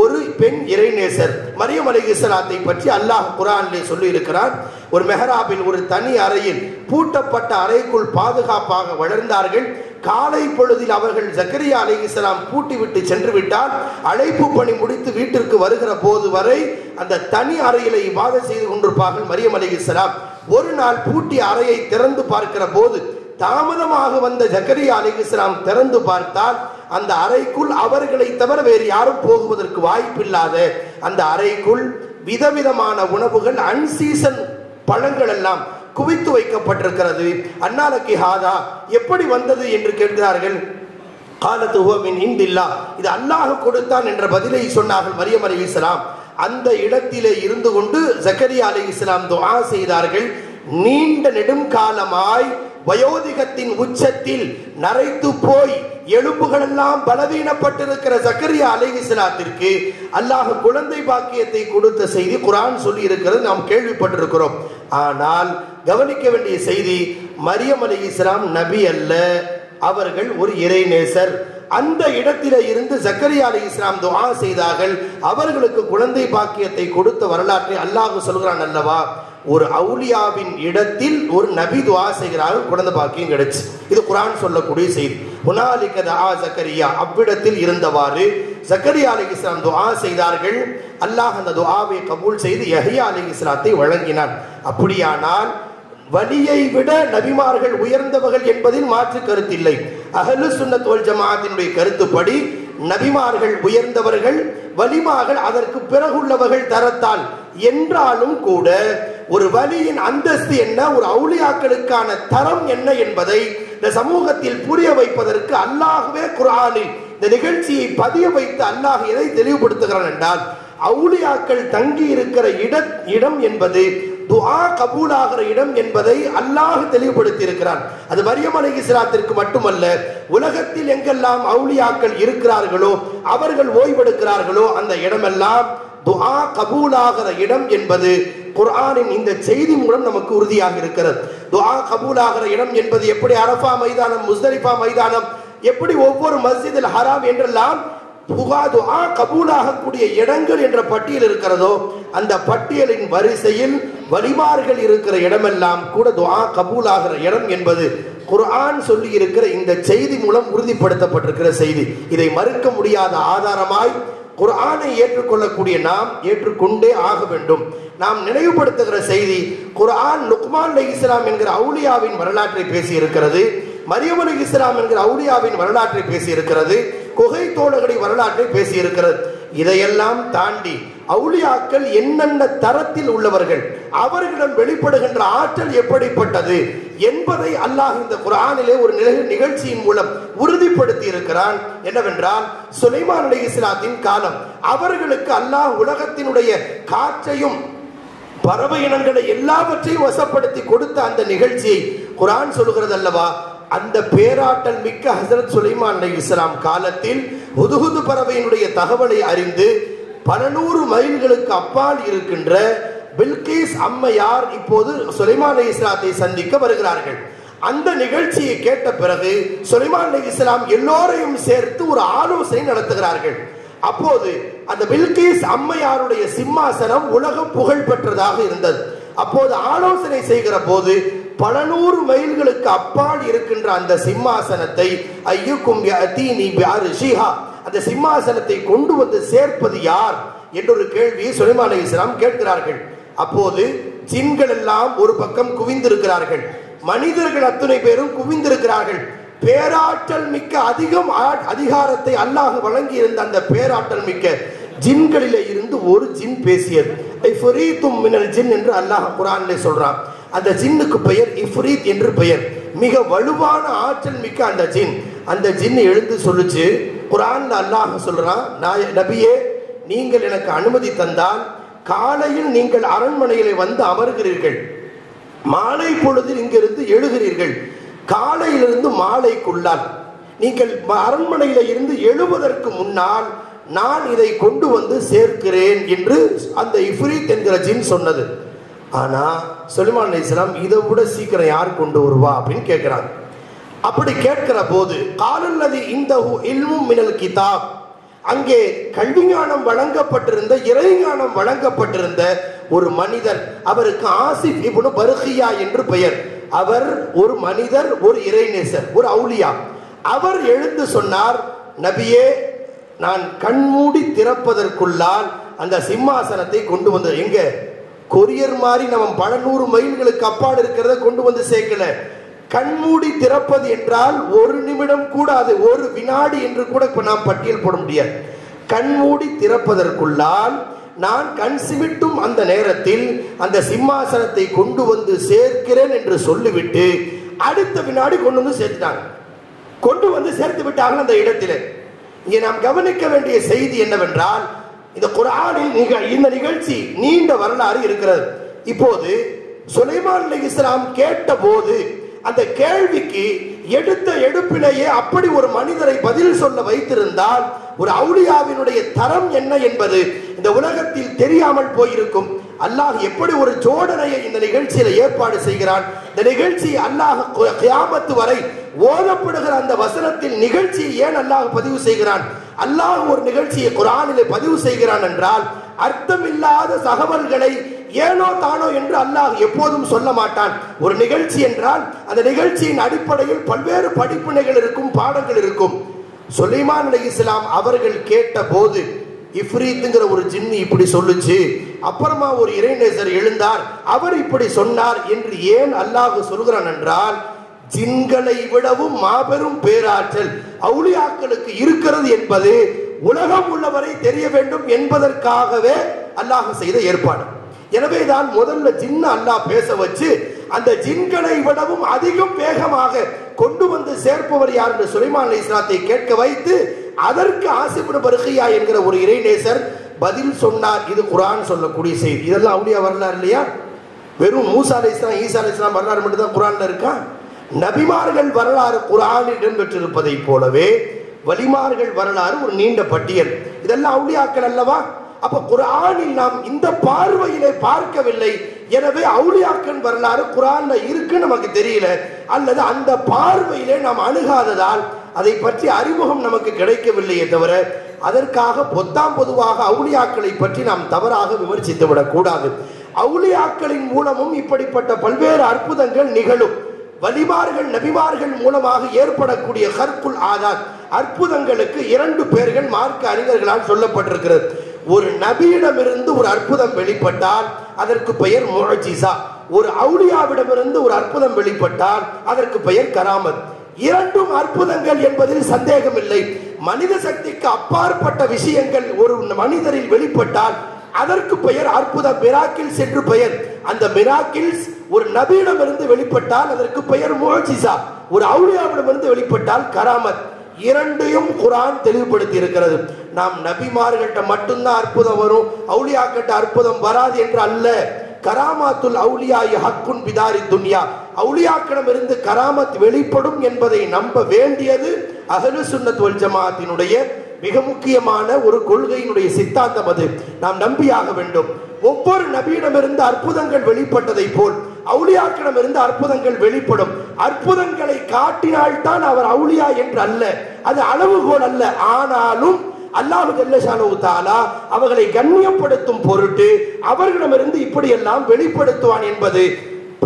[SPEAKER 2] ஒரு பெண் இறைநேசர். மரியம் அலைஹிஸ்ஸலாத்தை பற்றி அல்லாஹ் குர்ஆனிலே சொல்லி இருக்கிறார். ஒரு மெஹராபில், ஒரு தனி அறையில், பூட்டப்பட்ட அறைக்குள் பாதுகாப்பாக வளர்ந்தார்கள். காலை பொழுதில் அவர்கள் ஜக்கரியா அலைஹிஸ்ஸலாம் பூட்டி விட்டு சென்று விட்டால், அழைப்பு பணி முடித்து வீட்டிற்கு வருகிற போது வரை அந்த தனி அறையிலே இபாதத் செய்து கொண்டிருப்பார்கள் மரியம் அலைஹிஸ்ஸலாம். ஒரு நாள் பூட்டிய அறையை திறந்து பார்க்கிற போது தாமதமாக வந்த ஜக்கரியா அலைஹிஸ்ஸலாம் திறந்து பார்த்தால் அந்த அறைக்குள் அவர்களை தவிர வேறு யாரும் போகுவதற்கு வாய்ப்பில்லாத அந்த அறைக்குள் விதவிதமான உணவுகள், அன்சீசன் பழங்கள் எல்லாம் குவித்து வைக்கப்பட்டிருக்கிறது. அன்னாலக்கி ஹாதா, எப்படி வந்தது என்று கேட்கிறார்கள். காலத்து ஹுவமின் இந்தில்லா, இது அல்லாஹ் கொடுத்தான் என்ற பதிலை சொன்னார்கள் மரியம் அலைஹிஸ்ஸலாம். அந்த இடத்திலே இருந்து கொண்டு ஜக்கரியா அலைஹிஸ்ஸலாம் துஆ செய்தார்கள். நீண்ட நெடுங்காலமாய் வயோதிகத்தின் உச்சத்தில் நரைத்து போய் எலும்புகள் எல்லாம் பலவீனப்பட்டிருக்கிற ஜக்கரியா அலைஹிஸ்ஸலாத்திற்கு அல்லாஹ் குழந்தை பாக்கியத்தை கொடுத்த செய்தி குர்ஆன் சொல்லி இருக்கிறது, நாம் கேள்விப்பட்டிருக்கிறோம். ஆனால் கவனிக்க வேண்டிய செய்தி, மரியம் அலைஹிஸ்ஸலாம் நபி அல்ல, அவர்கள் ஒரு இறைநேசர். அந்த இடத்திலே இருந்து ஜக்கரியா அலைஹிஸ்ஸலாம் துஆ செய்தார்கள். அவர்களுக்கு குழந்தை பாக்கியத்தை கொடுத்த வரலாற்றை அல்லாஹ் சொல்கிறான் அல்லவா. ஒரு அவுலியாவின் இடத்தில் ஒரு நபி துஆ செய்கிறார்கள், குழந்தை பாக்கியம் கிடைச்சு. இது குர்ஆன் சொல்லக்கூடிய செய்தி. ஹுனாலிக தஆ ஜக்கரியா, அவ்விடத்தில் இருந்தவாறு ஜக்கரியா அலைஹிஸ்ஸலாம் துஆ செய்தார்கள். அல்லாஹ் அந்த துஆவை கபூல் செய்து யஹ்யா அலைஹிஸ்ஸலாத்தை வழங்கினான். அப்படியானால் வலியை விட நபிமார்கள் உயர்ந்தவர்கள் என்பதில் மாற்று கருத்தில்லை. அஹ்லு சுன்னத் வல் ஜமாஅத்தினுடைய கருத்துப்படி நபிமார்கள் உயர்ந்தவர்கள், வலிமார்கள் அதற்கு பிறகுள்ளவர்கள் தரத்தால். என்றாலும் கூட ஒரு வலியின் அந்தஸ்து என்ன, ஒரு அவுலியாக்களுக்கான தரம் என்ன என்பதை இந்த சமூகத்தில் புரிய வைப்பதற்கு அல்லாஹ்வே குர்ஆனில் இந்த நிகழ்ச்சியை பதிய வைத்து அல்லாஹ் எதை தெளிவுபடுத்துகிறான் என்றால், அவுலியாக்கள் தங்கி இருக்கிற இடம் என்பது துஆ கபூலாகிற இடம் என்பதை அல்லாஹ் தெளிவுபடுத்தி இருக்கிறான். அது மரியம் அலைஹிஸ்ஸலாத்திற்கு மட்டுமல்ல, உலகத்தில் எங்கெல்லாம் அவுலியாக்கள் இருக்கிறார்களோ, அவர்கள் ஓய்வெடுக்கிறார்களோ, அந்த இடமெல்லாம் துஆ கபூலாகிற இடம் என்பது குர்ஆனின் இந்த செய்தி மூலம் நமக்கு உறுதியாக இருக்கிறது. துஆ கபூலாகிற இடம் என்பது எப்படி அரஃபா மைதானம், முஸ்தலிஃபா மைதானம், எப்படி ஒவ்வொரு மஸ்ஜிதுல் ஹராம் என்றெல்லாம் துஆ கபூலாகக்கூடிய இடங்கள் என்ற பட்டியல் இருக்கிறதோ, அந்த பட்டியலின் வரிசையில் வலிமார்கள் இருக்கிற இடமெல்லாம் கூட துஆ கபூலாகிற இடம் என்பது குர்ஆன் சொல்லி இருக்கிற இந்த செய்தி மூலம் உறுதிப்படுத்தப்பட்டிருக்கிற செய்தி. இதை மறுக்க முடியாத ஆதாரமாய் குர்ஆனை ஏற்றுக்கொள்ளக்கூடிய நாம் ஏற்றுக்கொண்டே ஆக வேண்டும். நாம் நினைவுபடுத்துகிற செய்தி, குர்ஆன் லுக்மான் அலைஹிஸ்ஸலாம் என்கிற அவுலியாவின் வரலாற்றை பேசி இருக்கிறது, மரியம் அலைஹிஸ்ஸலாம் என்கிற அவுலியாவின் வரலாற்றை பேசி இருக்கிறது, குகை தோழர்களை வரலாற்றை பேசி இருக்கிறது. இதையெல்லாம் தாண்டி அவுலியாக்கள் என்னென்ன தரத்தில் உள்ளவர்கள், அவர்களிடம் வெளிப்படுகின்ற ஆற்றல் எப்படிப்பட்டது என்பதை அல்லாஹ் இந்த குர்ஆனிலே ஒரு நிகழ்ச்சியின் மூலம் உறுதிப்படுத்தி இருக்கிறான். என்னவென்றால், சுலைமான் அலைஹிஸ்ஸலாத்தின் காலம், அவர்களுக்கு அல்லாஹ் உலகத்தினுடைய காற்றையும் பறவை இனங்களை எல்லாவற்றையும் வசப்படுத்தி கொடுத்த அந்த நிகழ்ச்சியை குர்ஆன் சொல்கிறது அல்லவா. அந்த பேராற்றல் மிக்க ஹஜ்ரத் சுலைமான் அலைஹிஸ்ஸலாம் காலத்தில் ஹுதுஹுது பறவையினுடைய தகவலை அறிந்து பல நூறு மைல்களுக்கு அப்பால் இருக்கின்ற பில்கீஸ் அம்மையார் இப்போது சுலைமான் அலைஹிஸ்ஸலாத்தை சந்திக்க வருகிறார்கள். அந்த நிகழ்ச்சியை கேட்ட பிறகு சுலைமான் அலைஹிஸ்ஸலாம் எல்லோரையும் சேர்த்து ஒரு ஆலோசனை நடத்துகிறார்கள். அப்போது அந்த பில்கீஸ் அம்மையாருடைய சிம்மாசனம் உலகம் புகழ் பெற்றதாக இருந்தது. அப்போது ஆலோசனை செய்கிற போது பல நூறு மைல்களுக்கு அப்பால் இருக்கின்ற அந்த சிம்மாசனத்தை ஐயுக்கும் யஅதீனி பிஅர்ஷிஹா, அந்த சிம்மாசனத்தை கொண்டு வந்து சேர்ப்பது யார் என்றொரு கேள்வியை சுலைமான் அலைஹிஸ்ஸலாம் கேட்கிறார்கள். அப்போது ஜின்கள் எல்லாம் ஒரு பக்கம் குவிந்திருக்கிறார்கள், மனிதர்கள் அத்தனை பேரும் குவிந்திருக்கிறார்கள். பேராற்றல் மிக்க அதிகாரத்தை அல்லாஹ் வழங்கி இருந்த அந்த பேராற்றல் மிக்க ஜின்களிலே இருந்து ஒரு ஜின் பேசியது. இஃப்ரீத்தும் மினல் ஜின் என்று அல்லாஹ் குர்ஆனிலே சொல்றான். அந்த ஜின்னுக்கு பெயர் இஃப்ரீத் என்று பெயர். மிக வலுவான ஆற்றல் மிக்க அந்த ஜின். அந்த ஜின் எழுந்து சொல்லுச்சு, குர்ஆன்ல அல்லாஹ் சொல்றான், நபியே, நீங்கள் எனக்கு அனுமதி தந்தால் காலையில் நீங்கள் அரண்மனையிலே வந்து அமர்கிறீர்கள், மாலை பொழுதில் இங்கிருந்து எழுகிறீர்கள். காலையிலிருந்து மாலைக்குள்ளால் நீங்கள் அரண்மனையில இருந்து எழுவதற்கு முன்னால் நான் இதை கொண்டு வந்து சேர்க்கிறேன் என்று அந்த இஃப்ரீத் என்கிற ஜின் சொன்னது. ஆனா சுலைமான் அலைஹிஸ்ஸலாம் இதை விட சீக்கிரம் யார் கொண்டு வருவா அப்படின்னு கேட்கிறாங்க. அப்படி கேட்கிற போது காலல்லதி இந்தஹு இல்மும் மினல் கிதாப், அங்கே கல்விஞானம் வழங்கப்பட்டிருந்த, இறைஞானம் வழங்கப்பட்டிருந்த ஒரு மனிதர், அவருக்கு ஆசிப் இப்னு பர்கியா என்று பெயர். அவர் ஒரு மனிதர், ஒரு இறைநேசர், ஒரு அவுலியா. அவர் எழுந்து சொன்னார், நபியே, நான் கண்மூடி திறப்பதற்குள்ளால் அந்த சிம்மாசனத்தை கொண்டு வந்து, எங்க கொரியர் மாதிரி நம்ம பல நூறு மைல்களுக்கு அப்பால் இருக்கிறத கொண்டு வந்து சேர்க்கல, கண்மூடி திறப்பது என்றால் ஒரு நிமிடம் கூட, அது ஒரு வினாடி என்று கூட இப்ப நாம் பட்டியல் போட முடியாது. கண்மூடி திறப்பதற்குள்ளால் நான் கண் சிமிட்டும் அந்த நேரத்தில் அந்த சிம்மாசனத்தை கொண்டு வந்து சேர்க்கிறேன் என்று சொல்லிவிட்டு அடுத்த வினாடி கொண்டு வந்து சேர்த்துட்டாங்க. கொண்டு வந்து சேர்த்து விட்டார்கள் அந்த இடத்திலே. இங்கே நாம் கவனிக்க வேண்டிய செய்தி என்னவென்றால், இந்த குர்ஆனில் இந்த நிகழ்ச்சி நீண்ட வரலாறு இருக்கிறது. இப்போது சுலைமான் அலைஹிஸ்ஸலாம் கேட்ட போது அந்த கேள்விக்கு எடுத்த எடுப்பிலேயே அப்படி ஒரு மனிதரை பதில் சொல்ல வைத்திருந்தால் ஒரு அவுலியாவினுடைய தரம் என்ன என்பது இந்த உலகத்தில் தெரியாமல் போயிருக்கும். அல்லாஹ் எப்படி ஒரு ஜோடனையை இந்த நிகழ்ச்சியில ஏற்பாடு செய்கிறான். இந்த நிகழ்ச்சி அல்லாஹ் கியாமத்து வரை ஓதப்படுகிற அந்த வசனத்தில் நிகழ்ச்சியை ஏன் அல்லாஹ் பதிவு செய்கிறான்? அல்லாஹ் ஒரு நிகழ்ச்சியை குர்ஆனிலே பதிவு செய்கிறான் என்றால் அர்த்தமில்லாத தகவல்களை ஏனோ தானோ என்று அல்லாஹ் எப்போதும் சொல்ல மாட்டான். ஒரு நிகழ்ச்சி என்றால் அந்த நிகழ்ச்சியின் அடிப்படையில் பல்வேறு படிப்பினைகள் இருக்கும், பாடங்கள் இருக்கும். சுலைமான் அலைஹிஸ்ஸலாம் அவர்கள் கேட்ட போது இஃப்ரீத்ங்கிற ஒரு ஜின்னு இப்படி சொல்லுச்சு, அப்புறமா ஒரு இறைநேசர் எழுந்தார், அவர் இப்படி சொன்னார் என்று ஏன் அல்லாஹ் சொல்கிறான் என்றால், ஜின்களை விடவும் மாபெரும் பேராற்றல் அவுலியாக்களுக்கு இருக்கிறது என்பது உலகம் உள்ளவரை தெரிய வேண்டும் என்பதற்காகவே அல்லாஹ் செய்த ஏற்பாடு. எனவேதான் முதல்ல ஜின்ன அல்லாஹ் பேச வச்சு அந்த ஜின்களை விடவும் அதிகம் வேகமாக கொண்டு வந்து சேர்ப்பவர் யார் என்று சுலைமான் அலைஹிஸ்ஸலாத்தை கேட்க வைத்து அதற்கு ஆசிப் இப்னு பர்கியா என்கிற ஒரு இறைநேசர் பதில் சொன்னார். இது குர்ஆன் சொல்லக்கூடிய செய்தி. இதெல்லாம் அவுலியா வரலாறு இல்லையா? வெறும் மூசா அலைஹிஸ்ஸலாம் ஈசா அலைஹிஸ்ஸலாம் வரலாறு மட்டும் தான் குர்ஆன்ல இருக்கா? நபிமார்கள் வரலாறு குர்ஆனில் இடம்பெற்றிருப்பதை போலவே வலிமார்கள் வரலாறு ஒரு நீண்ட பட்டியல். இதெல்லாம் அவுலியாக்கள் அல்லவா? அப்ப குர்ஆனில் நாம் இந்த பார்வையிலே பார்க்கவில்லை. எனவே அவுலியாக்கள் வரலாறு குர்ஆன்ல இருக்கு நமக்கு தெரியல, அல்லது அந்த பார்வையிலே நாம் அணுகாததால் அதை பற்றி அறிமுகம் நமக்கு கிடைக்கவில்லையே தவிர அதற்காக பொதுவாக அவுலியாக்களை பற்றி நாம் தவறாக விமர்சித்து விடக் கூடாது. அவுலியாக்களின் மூலமும் இப்படிப்பட்ட பல்வேறு அற்புதங்கள் நிகழும். வலிமார்கள் நபிமார்கள் மூலமாக ஏற்படக்கூடிய ஹர்குல் ஆதாத் அற்புதங்களுக்கு இரண்டு பெயர்கள் மார்க்க அறிஞர்களால் சொல்லப்பட்டிருக்கிறது. ஒரு நபியிடமிருந்து ஒரு அற்புதம் வெளிப்பட்டால் அதற்கு பெயர் முஅஜிஸா, ஒரு அவுலியாவிடமிருந்து ஒரு அற்புதம் வெளிப்பட்டால் அதற்கு பெயர் கராமத். இரண்டும் அற்புதங்கள் என்பதில் சந்தேகம் இல்லை. மனித சக்திக்கு அப்பாற்பட்ட விஷயங்கள் ஒரு மனிதரில் வெளிப்பட்டால் அதற்கு பெயர் அற்புதம், மிராக்கிள்ஸ் என்று பெயர். அந்த மிராக்கிள்ஸ் ஒரு நபியிடமிருந்து வெளிப்பட்டால் அதற்கு பெயர் முஅஜிஸா, ஒரு அவுலியாவிடமிருந்து வெளிப்பட்டால் கராமத். இரண்டையும் குர்ஆன் தெளிவுபடுத்தி இருக்கிறது. நாம் நபிமார்கள்ட்ட மட்டும்தான் அற்புதம் வரும், அவுலியாக்கிட்ட அற்புதம் வராது என்று அல்ல. கராமாத்துல் அவுலியா ஹக்குன் பிதாரி துன்யா, அவுலியாக்களிடமிருந்து கராமத் வெளிப்படும் என்பதை நம்ப வேண்டியது அஹ்லு சுன்னத் வல் ஜமாஅத்தினுடைய மிக முக்கியமான ஒரு கொள்கையினுடைய சித்தாந்தம். அது நாம் நம்பியாக வேண்டும். ஒவ்வொரு நபியிடமிருந்து அற்புதங்கள் வெளிப்பட்டதை போல் அவுலியாக்களிடமிருந்து அற்புதங்கள் வெளிப்படும். அற்புதங்களை காட்டினால்தான் அவர் அவுலியா என்று அல்ல, அது அளவுகோல் அல்ல. ஆனாலும் அல்லாஹ் ஜல்ல ஷானஹு தஆலா அவர்களை கண்ணியப்படுத்தும் பொருட்டு அவர்களிடமிருந்து இப்படியெல்லாம் வெளிப்படுத்துவான் என்பது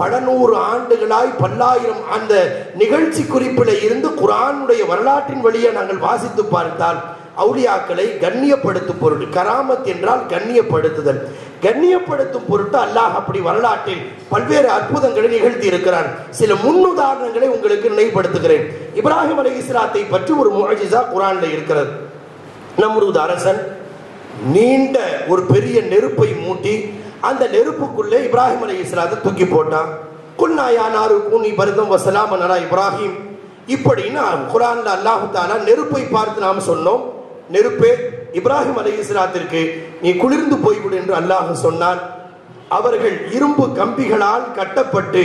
[SPEAKER 2] பல நூறு ஆண்டுகளாய் பல்லாயிரம் அந்த நிகழ்ச்சி குறிப்பில் இருந்து குர்ஆனுடைய வரலாற்றின் வழியே நாங்கள் வாசித்து பார்த்தால் அவுலியாக்களை கண்ணியப்படுத்தும் பொருட்டு, கராமத் என்றால் கண்ணியப்படுத்துதல், கண்ணியப்படுத்தும் பொருட்டு அல்லாஹ் அப்படி வரலாற்றில் பல்வேறு அற்புதங்களை நிகழ்த்தி இருக்கிறான். சில முன்னுதாரணங்களை உங்களுக்கு நினைவுபடுத்துகிறேன். இப்ராஹிம் அலைஹிஸ்ஸலாத்தை பற்றி ஒரு முஅஜிஸா குர்ஆன்ல இருக்கிறது. நம்ரூத் அரசன் நீண்ட ஒரு பெரிய நெருப்பை மூட்டி அந்த நெருப்புக்குள்ளே இப்ராஹிம் அலைஹிஸ்ஸலாத்தை தூக்கி போட்டான். குல்னா யா நாரு கூனி பர்தம் வ ஸலாமன் அலா இப்ராஹிம், இப்படின்னு குர்ஆன்ல அல்லாஹ் தஆலா நெருப்பை பார்த்து நாம் சொன்னோம், நெருப்பே இப்ராஹிம் அலைஹிஸ்ஸலாத்திற்கு நீ குளிர்ந்து போய்விடு என்று அல்லாஹ் சொன்னான். அவர்கள் இரும்பு கம்பிகளால் கட்டப்பட்டு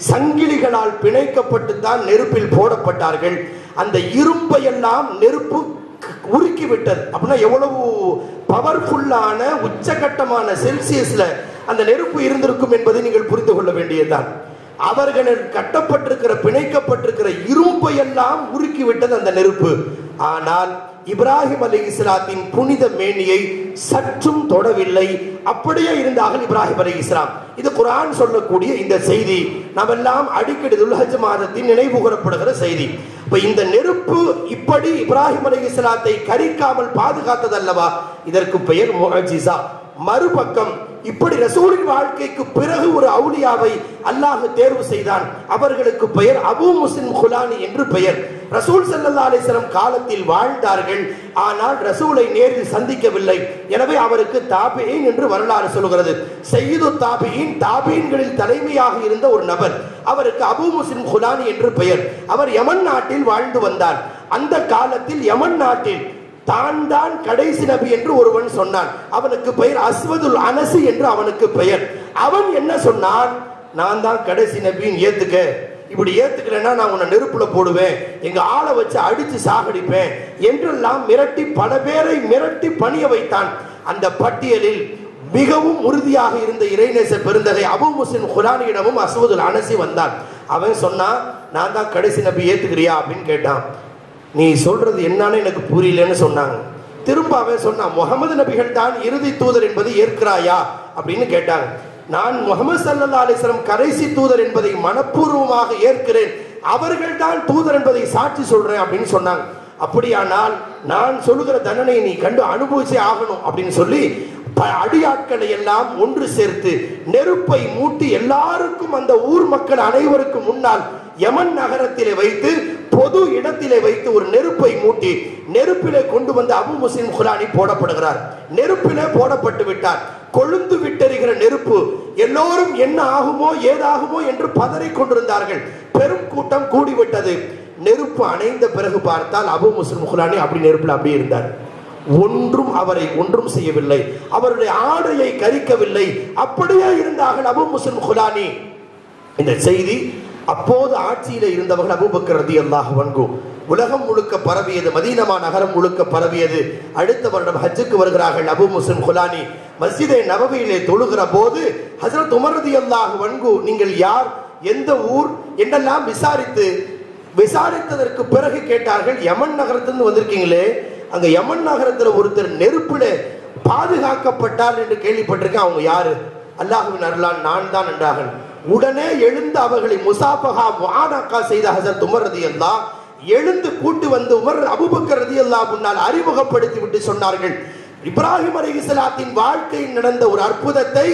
[SPEAKER 2] சங்கிலிகளால் பிணைக்கப்பட்டு தான் நெருப்பில் போடப்பட்டார்கள். அந்த இரும்பை எல்லாம் நெருப்பு உருக்கி விட்டது. அப்படின்னா எவ்வளவு பவர்ஃபுல்லான உச்சகட்டமான செல்சியஸ்ல அந்த நெருப்பு இருந்திருக்கும் என்பதை நீங்கள் புரிந்து கொள்ள வேண்டியதுதான். அவர்கள் கட்டப்பட்டிருக்கிற பிணைக்கப்பட்டிருக்கிற இரும்பை எல்லாம் உருக்கி விட்டது அந்த நெருப்பு. ஆனால் இப்ராஹிம் அலைஹிஸ்ஸலாத்தின் புனித மேனியை சற்றும் தொடவில்லை. அப்படியே இருந்தார்கள் இப்ராஹிம் அலைஹிஸ்ஸலாம். இது குர்ஆன் சொல்லக்கூடிய இந்த செய்தி நாம் எல்லாம் அடிக்கடி துல்ஹஜ் மாதத்தில் நினைவு கூறப்படுகிற செய்தி. இப்ப இந்த நெருப்பு இப்படி இப்ராஹிம் அலைஹிஸ்ஸலாத்தை கரிக்காமல் பாதுகாத்ததல்லவா, இதற்கு பெயர் முஅஜிஸா. மறுபக்கம் இப்படி ரசூலின் வாழ்க்கைக்கு பிறகு ஒரு அவுலியாவை அல்லாஹ் தேர்வு செய்தான். அவர்களுக்கு பெயர் அபூ முஸ்லிம் குலானி என்று பெயர். ரசூல் ஸல்லல்லாஹு அலைஹி வஸல்லம் காலத்தில் வாழ்ந்தார்கள், ஆனால் ரசூலை நேரில் சந்திக்கவில்லை. எனவே அவருக்கு தாபிஈன் என்று வரலாறு சொல்கிறது. சய்யிது தாபிஈன், தாபிஈன்களில் தலைமையாக இருந்த ஒரு நபர். அவருக்கு அபூ முஸ்லிம் குலானி என்று பெயர். அவர் யமன் நாட்டில் வாழ்ந்து வந்தார். அந்த காலத்தில் யமன் நாட்டில் தான் கடைசி நபி என்று ஒருவன் சொன்னான். அவனுக்கு பெயர் அஸ்வதுல் அனசி என்று அவனுக்கு பெயர். அவன் என்ன சொன்னான்? நான் தான் கடைசி நபின்னு ஏத்துக்க, இப்படி ஏத்துக்கலன்னா நான் உன்னை நெருப்புல போடுவேன், எங்க ஆளை வச்சு அடிச்சு சாகடிப்பேன் என்றெல்லாம் மிரட்டி பல பேரை மிரட்டி பணிய வைத்தான். அந்த பட்டியலில் மிகவும் உறுதியாக இருந்த இறைநேச பெருந்தகை அபூ முஸ்லிம் குலானியிடமும் அஸ்வதுல் அனசி வந்தான். அவன் சொன்னான், நான் தான் கடைசி நபி, ஏத்துக்கிறியா அப்படின்னு கேட்டான். நீ சொல்றது என்னன்னு எனக்கு புரியலன்னு சொன்னாங்க. திரும்ப அவன் சொன்னான், முகமது நபிகள் தான் இறுதி தூதர் என்பதை ஏற்கிறாயா அப்படின்னு கேட்டாங்க. நான் முகமது ஸல்லல்லாஹு அலைஹி வஸல்லம் கடைசி தூதர் என்பதை மனப்பூர்வமாக ஏற்கிறேன், அவர்கள் தான் தூதர் என்பதை சாட்சி சொல்றேன் அப்படின்னு சொன்னாங்க. அப்படியானால் நான் சொல்லுகிற தண்டனை நீ கண்டு அனுபவிச்சே ஆகணும் அப்படின்னு சொல்லி அடியாட்களை எல்லாம் ஒன்று சேர்த்து நெருப்பை மூட்டி எல்லாருக்கும், அந்த ஊர் மக்கள் அனைவருக்கும் முன்னால் யமன் நகரத்திலே வைத்து, பொது இடத்திலே வைத்து ஒரு நெருப்பை மூட்டி நெருப்பிலே கொண்டு வந்து அபூ முஸ்லிம் குலானி போடப்படுகிறார். நெருப்பிலே போடப்பட்டு விட்டார். கொழுந்து விட்டெறிகிற நெருப்பு. எல்லோரும் என்ன ஆகுமோ ஏதாகுமோ என்று பதறிக் கொண்டிருந்தார்கள். பெரும் கூட்டம் கூடிவிட்டது. நெருப்பு அணைந்த பிறகு பார்த்தால் அபூ முஸ்லிம் குலானி அப்படி நெருப்பில் அப்படியே இருந்தார். ஒன்றும் அவரை ஒன்றும் செய்யவில்லை, அவருடைய ஆடையை கரிக்கவில்லை, அப்படியே இருந்தார்கள் அபூ முஸ்லிம் குலானி. இந்த செய்தி அப்போது ஆட்சியில இருந்தவர்கள் அபூபக்கர் ரலியல்லாஹு அன்ஹு. உலகம் முழுக்க பரவியது, மதீனா நகரம் முழுக்க பரவியது. அடுத்த வருடம் ஹஜ்ஜுக்கு வருகிறார்கள் அபூ முஸ்லிம் குலானி. மஸ்ஜிதே நபவியிலே தொழுகிற போது ஹஜ்ரத் உமர் ரலியல்லாஹு அன்ஹு, நீங்கள் யார், எந்த ஊர் என்றெல்லாம் விசாரித்ததற்கு பிறகு கேட்டார்கள், யமன் நகரத்திலிருந்து வந்திருக்கீங்களே, அங்க யமன் நகரத்துல ஒருத்தர் நெருப்புல பாதுகாக்கப்பட்டார் என்று கேள்விப்பட்டிருக்கேன், அவங்க யாரு? அல்லாஹ்வின் அருளால் நான் தான் என்றார்கள். உடனே எழுந்து அவர்களை முசாபஹா முஆனகா செய்த ஹஜ்ரத் உமர் ரலியல்லாஹு எழுந்து கூட்டி வந்து உமர் அபூபக்கர் ரலியல்லாஹு முன்னால் அறிமுகப்படுத்தி விட்டு சொன்னார்கள், இப்ராஹிம் அலைஹிஸ்ஸலாத்தின் வாழ்க்கையில் நடந்த ஒரு அற்புதத்தை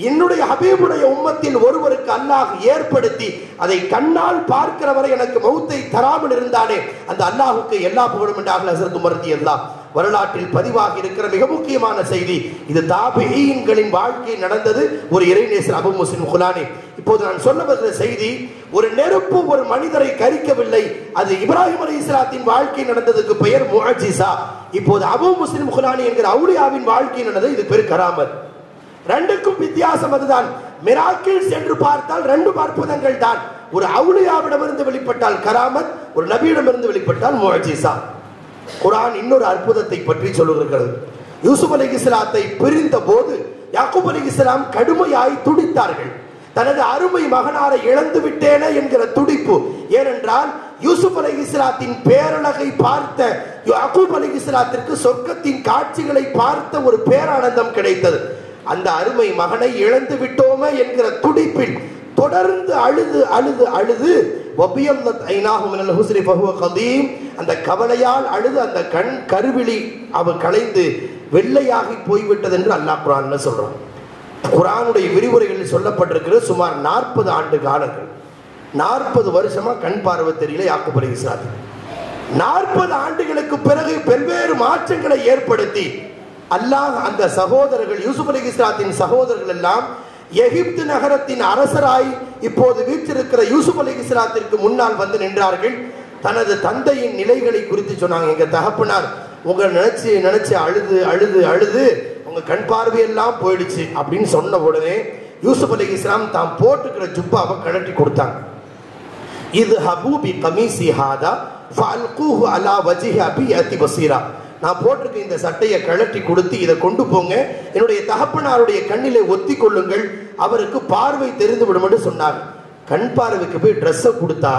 [SPEAKER 2] என்னுடைய ஹபீபுடைய உம்மத்தில் ஒருவருக்கு அல்லாஹ் ஏற்படுத்தி அதை கண்ணால் பார்க்கிறவரை எனக்கு மௌத்தை தராமல் இருந்தானே, அந்த அல்லாஹுக்கு எல்லா புகழும் என்றார்கள் ஹஜ்ரத் உமர் ரலியல்லாஹு. வரலாற்றில் பதிவாகி இருக்கிற மிக முக்கியமான செய்தி இது. தாபிஈன்களின் வாழ்க்கை நடந்தது ஒரு இறைநேசர் அபூ முஸ்லிம் குலானி. இப்போது நான் சொல்ல வருகிற செய்தி, ஒரு நெருப்பு ஒரு மனிதரை கரிக்கவில்லை, அது இப்ராஹிம் அலைஹிஸ்ஸலாத்தின் வாழ்க்கை நடந்ததுக்கு பெயர் முஅஜிஸா. இப்போது அபூ முஸ்லிம் குலானி என்கிற அவுலியாவின் வாழ்க்கை நடந்தது, இது பேர் கராமத். ரெண்டுக்கும் வித்தியாசம் அதுதான். மிராக்கிள்ஸ் என்று பார்த்தால் ரெண்டு அற்புதங்கள் தான். ஒரு அவுலியாவிடமிருந்து வெளிப்பட்டால் கராமத், ஒரு நபியிடமிருந்து வெளிப்பட்டால் முஅஜிஸா. குர்ஆன் இன்னொரு அற்புதத்தை பற்றி சொல்லுகிறது. யூசுப் அலைஹிஸ்ஸலாத்தை பிரிந்த போது யாக்கூப் அலைஹிஸ்ஸலாம் கடுமையாய் துடித்தார்கள். தனது அருமை மகனாரை இழந்து விட்டேனே என்கிற துடிப்பு. ஏனென்றால் யூசுப் அலைஹிஸ்ஸலாத்தின் பேரழகை பார்த்த யாக்கூப் அலைஹிஸ்ஸலாத்திற்கு சொர்க்கத்தின் காட்சிகளை பார்த்த ஒரு பேரானந்தம் கிடைத்தது. அந்த அருமை மகனை இழந்து விட்டோமே என்கிற துடிப்பில் தொடர்ந்து அழுது அழுது அழுது அந்த கவலையால் அழுது அந்த கண் கருவிழி அவர் கலைந்து வெள்ளையாகி போய்விட்டது என்று அல்லாஹ் குர்ஆன்ல சொல்றான். குர்ஆனுடைய விரிவுரைகளில் சொல்லப்பட்டிருக்கிறது, சுமார் 40 ஆண்டு காலங்கள், 40 வருஷமா கண் பார்வை தெரியல யாக்கூப் அலைஹிஸ்ஸலாம். 40 ஆண்டுகளுக்கு பிறகு பல்வேறு மாற்றங்களை ஏற்படுத்தி அல்லாஹ் அந்த சகோதரர்கள், யூசுப் அலைஹிஸ்ஸலாத்தின் சகோதரர்கள் எல்லாம் எகிப்து நகரத்தின் அரசராய் இப்போது வீற்றிருக்கிற யூசுப் அலைஹிஸ்ஸலாத்திற்கு முன்னால் வந்து நின்றார்கள். தனது தந்தையின் நிலைகளை குறித்து சொன்னாங்க. எங்க தகப்பனார் உங்களை நினைச்சு நினைச்சு அழுது அழுது அழுது உங்க கண் பார்வையெல்லாம் போயிடுச்சு அப்படின்னு சொன்ன உடனே யூசுப் அலைஹிஸ்ஸலாம் தாம் போட்டுக்கிற ஜுப்பாவை கழட்டி கொடுத்தாங்க. இது ஹபூபி கமீசி ஹாதா ஃபஅல்கூஹு அலா வஜ்ஹி அபியதி பஸீரா. நான் போட்டிருக்க இந்த சட்டையை கழட்டி கொடுத்து இதை கொண்டு போங்க, என்னுடைய தகப்பனாருடைய கண்ணிலே ஒத்தி கொள்ளுங்கள், அவருக்கு பார்வை தெரிந்து விடும் என்று சொன்னார். கண் பார்வைக்கு போய் ட்ரெஸ்ஸை கொடுத்தா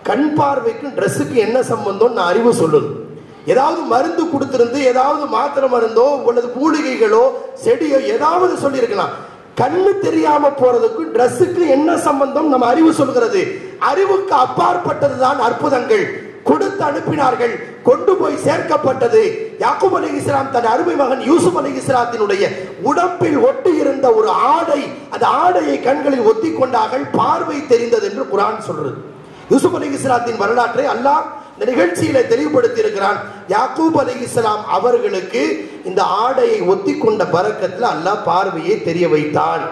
[SPEAKER 2] கண் பார்வைக்கும் ட்ரெஸ்ஸுக்கு என்ன சம்பந்தம் நான் அறிவு சொல்லுது. ஏதாவது மருந்து கொடுத்திருந்து ஏதாவது மாத்திரை மருந்தோ அல்லது மூலிகைகளோ செடியோ ஏதாவது சொல்லியிருக்கலாம். கண்ணு தெரியாம போறதுக்கு ட்ரெஸ்ஸுக்கு என்ன சம்பந்தம் நம்ம அறிவு சொல்கிறது. அறிவுக்கு அப்பாற்பட்டதுதான் அற்புதங்கள். கொடுத்து அனுப்பினார்கள், கொண்டு போய் சேர்க்கப்பட்டது. யாக்கூப் அலைஹிஸ்ஸலாம் தன் அருமை மகன் யூசுப் அலைஹிஸ்ஸலாத்தினுடைய உடம்பில் ஒட்டி இருந்த ஒரு ஆடை, அந்த ஆடையை கண்களில் ஒத்தி கொண்டார்கள், பார்வை தெரிந்தது என்று குர்ஆன் சொல்றது. யூசுப் அலைஹிஸ்ஸலாத்தின் வரலாற்றை அல்லாஹ் இந்த நிகழ்ச்சியில தெளிவுபடுத்தி இருக்கிறான். யாக்கூப் அலைஹிஸ்ஸலாம் அவர்களுக்கு இந்த ஆடையை ஒத்தி கொண்ட பரக்கத்துல அல்லாஹ் பார்வையை தெரிய வைத்தான்.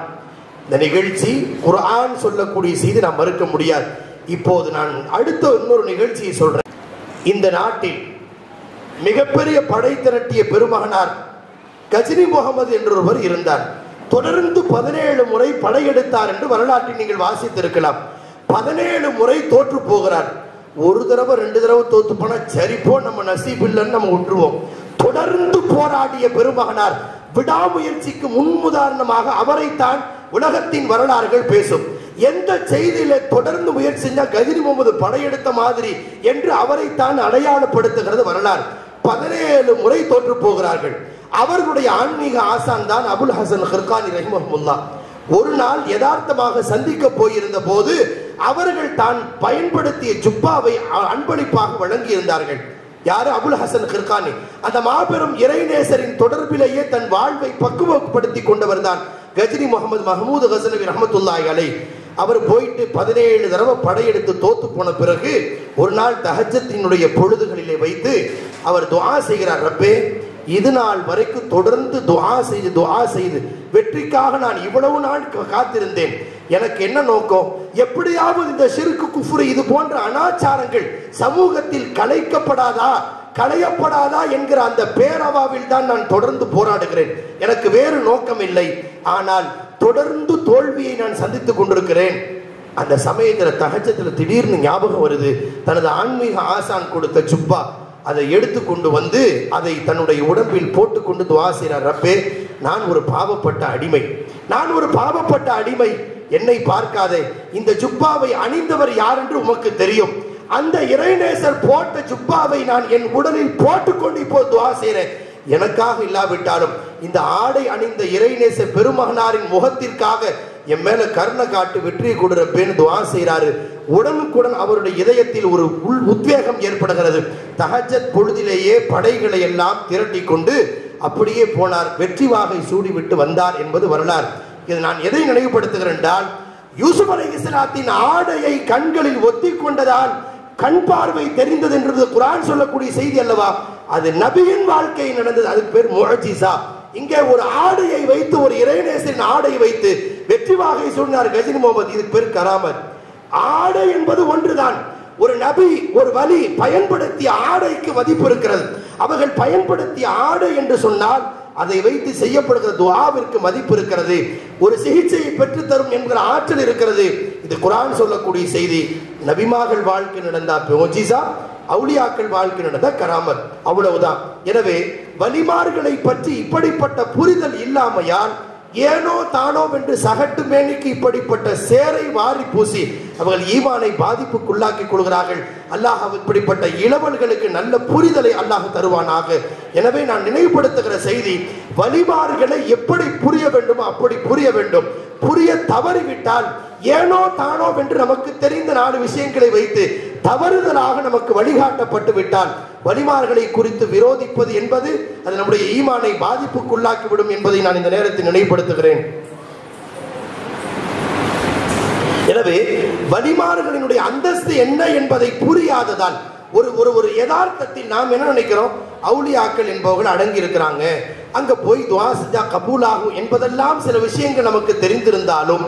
[SPEAKER 2] இந்த நிகழ்ச்சி குர்ஆன் சொல்லக்கூடிய செய்தி நாம் மறுக்க முடியாது. இப்போது நான் அடுத்த இன்னொரு நிகழ்ச்சியை சொல்றேன். இந்த நாட்டில் மிகப்பெரிய படை திரட்டிய பெருமகனார் கஜினி முகமது என்றொருவர் இருந்தார். தொடர்ந்து 17 முறை படையெடுத்தார் என்று வரலாற்றில் நீங்கள் வாசித்திருக்கலாம். 17 முறை தோற்று போகிறார். ஒரு தடவை 2 தடவை தோத்து போனா சரிப்போ நம்ம நசீப் இல்லைன்னு நம்ம விட்டுருவோம். தொடர்ந்து போராடிய பெருமகனார், விடாமுயற்சிக்கு முன்முதாரணமாக அவரைத்தான் உலகத்தின் வரலாறுகள் பேசும். எந்த செய்தியில தொடர்ந்து முயற்சி செஞ்சா கஜினி முகமது படையெடுத்த மாதிரி என்று அவரைத்தான் அடையாளப்படுத்துகிறது வரலாறு. 17 முறை தோற்று போகிறார்கள். அவர்களுடைய ஆன்மீக ஆசான் தான் அபுல் ஹசன் ஹிர்கானி ரஹிமஹுல்லாஹ். ஒரு நாள் யதார்த்தமாக சந்திக்க போயிருந்த போது அவர்கள் தான் பயன்படுத்திய ஜுப்பாவை அன்பளிப்பாக வழங்கி இருந்தார்கள். யாரு? அபுல் ஹசன் ஹிர்கானி. அந்த மாபெரும் இறைநேசரின் தொடர்பிலேயே தன் வாழ்வை பக்குவப்படுத்தி கொண்டவர் தான் கஜினி முகமது மஹமூது கஸ்னவி ரஹ்மத்துல்லாஹி அலைஹி. அவர் போயிட்டு 17 தடவை படையெடுத்து தோத்து போன பிறகு ஒரு நாள் தஹஜ்ஜத்தினுடைய பொழுதுகளிலே வைத்து அவர் துஆ செய்கிறார். ரப்பே, இது நாள் வரைக்கும் தொடர்ந்து துஆ செய்து வெற்றிக்காக நான் இவ்வளவு நாள் காத்திருந்தேன். எனக்கு என்ன நோக்கம்? எப்படியாவது இந்த ஷிர்க் குஃப்ர் இது போன்ற அனாச்சாரங்கள் சமூகத்தில் களையப்படாதா என்கிற அந்த பேரவாவில் தான் நான் தொடர்ந்து போராடுகிறேன். எனக்கு வேறு நோக்கம் இல்லை. ஆனால் தொடர்ந்து தோல்வியை நான் சந்தித்துக் கொண்டிருக்கிறேன். அந்த சமயத்தில் தஹஜ்ஜத்தில் திடீர்னு ஞாபகம் வருது, தனது ஆன்மீக ஆசான் கொடுத்த ஜுப்பா. அதை எடுத்துக்கொண்டு வந்து அதை தன்னுடைய உடம்பில் போட்டுக்கொண்டு துஆ செய்கிறார். ரப்பே, நான் ஒரு பாவப்பட்ட அடிமை, என்னை பார்க்காதே. இந்த ஜுப்பாவை அணிந்தவர் யார் என்று உமக்கு தெரியும். அந்த இறைநேசர் போட்ட ஜுப்பாவை நான் என் உடலில் போட்டுக்கொண்டு இப்போ துஆ செய்கிறேன். எனக்காக இல்லாவிட்டாலும் இந்த ஆடை அணிந்த இறைநேச பெருமகனாரின் முகத்திற்காக என் மேல கருணை காட்டு, வெற்றியை கொடுறப்பேன்னு துஆ செய்கிறாரு. உடனுக்குடன் அவருடைய இதயத்தில் ஒரு உத்வேகம் ஏற்படுகிறது. தஹஜ்ஜத் பொழுதிலேயே படைகளை எல்லாம் திரட்டி கொண்டு அப்படியே போனார். வெற்றி வாகை சூடிவிட்டு வந்தார் என்பது வரலாறு. இது நான் எதை நினைவுபடுத்துகிறேன் என்றால், யூசுப் அலைஹிஸ்ஸலாத்தின் ஆடையை கண்களில் ஒத்தி கொண்டதால் கண் பார்வை தெரிந்தது என்றது குர்ஆன் சொல்லக்கூடிய செய்தி அல்லவா? அது நபியின் வாழ்க்கையில் நடந்தது. அதுக்கு பேர் முஅஜிஸா. இங்கே ஒரு ஆடையை வைத்து, ஒரு இறைநேசரின் ஆடையை வைத்து வெற்றி வாகை சொன்னார் கஜினி முகமது. இதுக்கு பேர் கராமத். ஆடை என்பது ஒன்றுதான். ஒரு நபி, ஒரு வலி பயன்படுத்திய ஆடைக்கு மதிப்பு இருக்கிறது. அவர்கள் பயன்படுத்திய ஆடை என்று சொன்னால் அதை வைத்து செய்யப்படுகிற துஆவிற்கு மதிப்பு இருக்கிறது. ஒரு சிகிச்சையை பெற்று தரும் என்கிற ஆற்றல் இருக்கிறது. இது குர்ஆன் சொல்லக்கூடிய செய்தி. நபிமார்கள் வாழ்க்கை நடந்தா முஅஜிஸா, அவுலியாக்கள் வாழ்க்கை நடந்தா கராமத், அவ்வளவுதான். எனவே வலிமார்களை பற்றி இப்படிப்பட்ட புரிதல் இல்லாமையால் ஏனோ தானோ என்று சகட்டு மேனிக்கு இப்படிப்பட்ட சேரை வாரி பூசி அவர்கள் ஈமானை பாதிப்புக்குள்ளாக்கிக் கொள்கிறார்கள். அல்லாஹ் இப்படிப்பட்ட இளவல்களுக்கு நல்ல புரிதலை அல்லாஹ் தருவானாக. எனவே நான் நினைவுபடுத்துகிற செய்தி, வலிமார்களை எப்படி புரிய வேண்டுமோ அப்படி புரிய வேண்டும். புரிய தவறிவிட்டால் ஏனோ தானோ என்று நமக்கு தெரிந்த 4 விஷயங்களை வைத்து தவறுதலாக நமக்கு வழிகாட்டப்பட்டு விட்டால் வலிமார்களை குறித்து விரோதிப்பது என்பது அது நம்முடைய ஈமானை பாதிப்புக்குள்ளாக்கிவிடும் என்பதை நான் இந்த நேரத்தில் நினைவுபடுத்துகிறேன். எனவே வலிமார்களினுடைய அந்தஸ்து என்ன என்பதை புரியாததால் ஒரு யதார்த்தத்தில் நாம் என்ன நினைக்கிறோம், அவுலியாக்கள் என்பவர்கள் அடங்கி இருக்கிறாங்க, அங்க போய் துஆ செஞ்சா கபூலாகும் என்பதெல்லாம் சில விஷயங்கள் நமக்கு தெரிந்திருந்தாலும்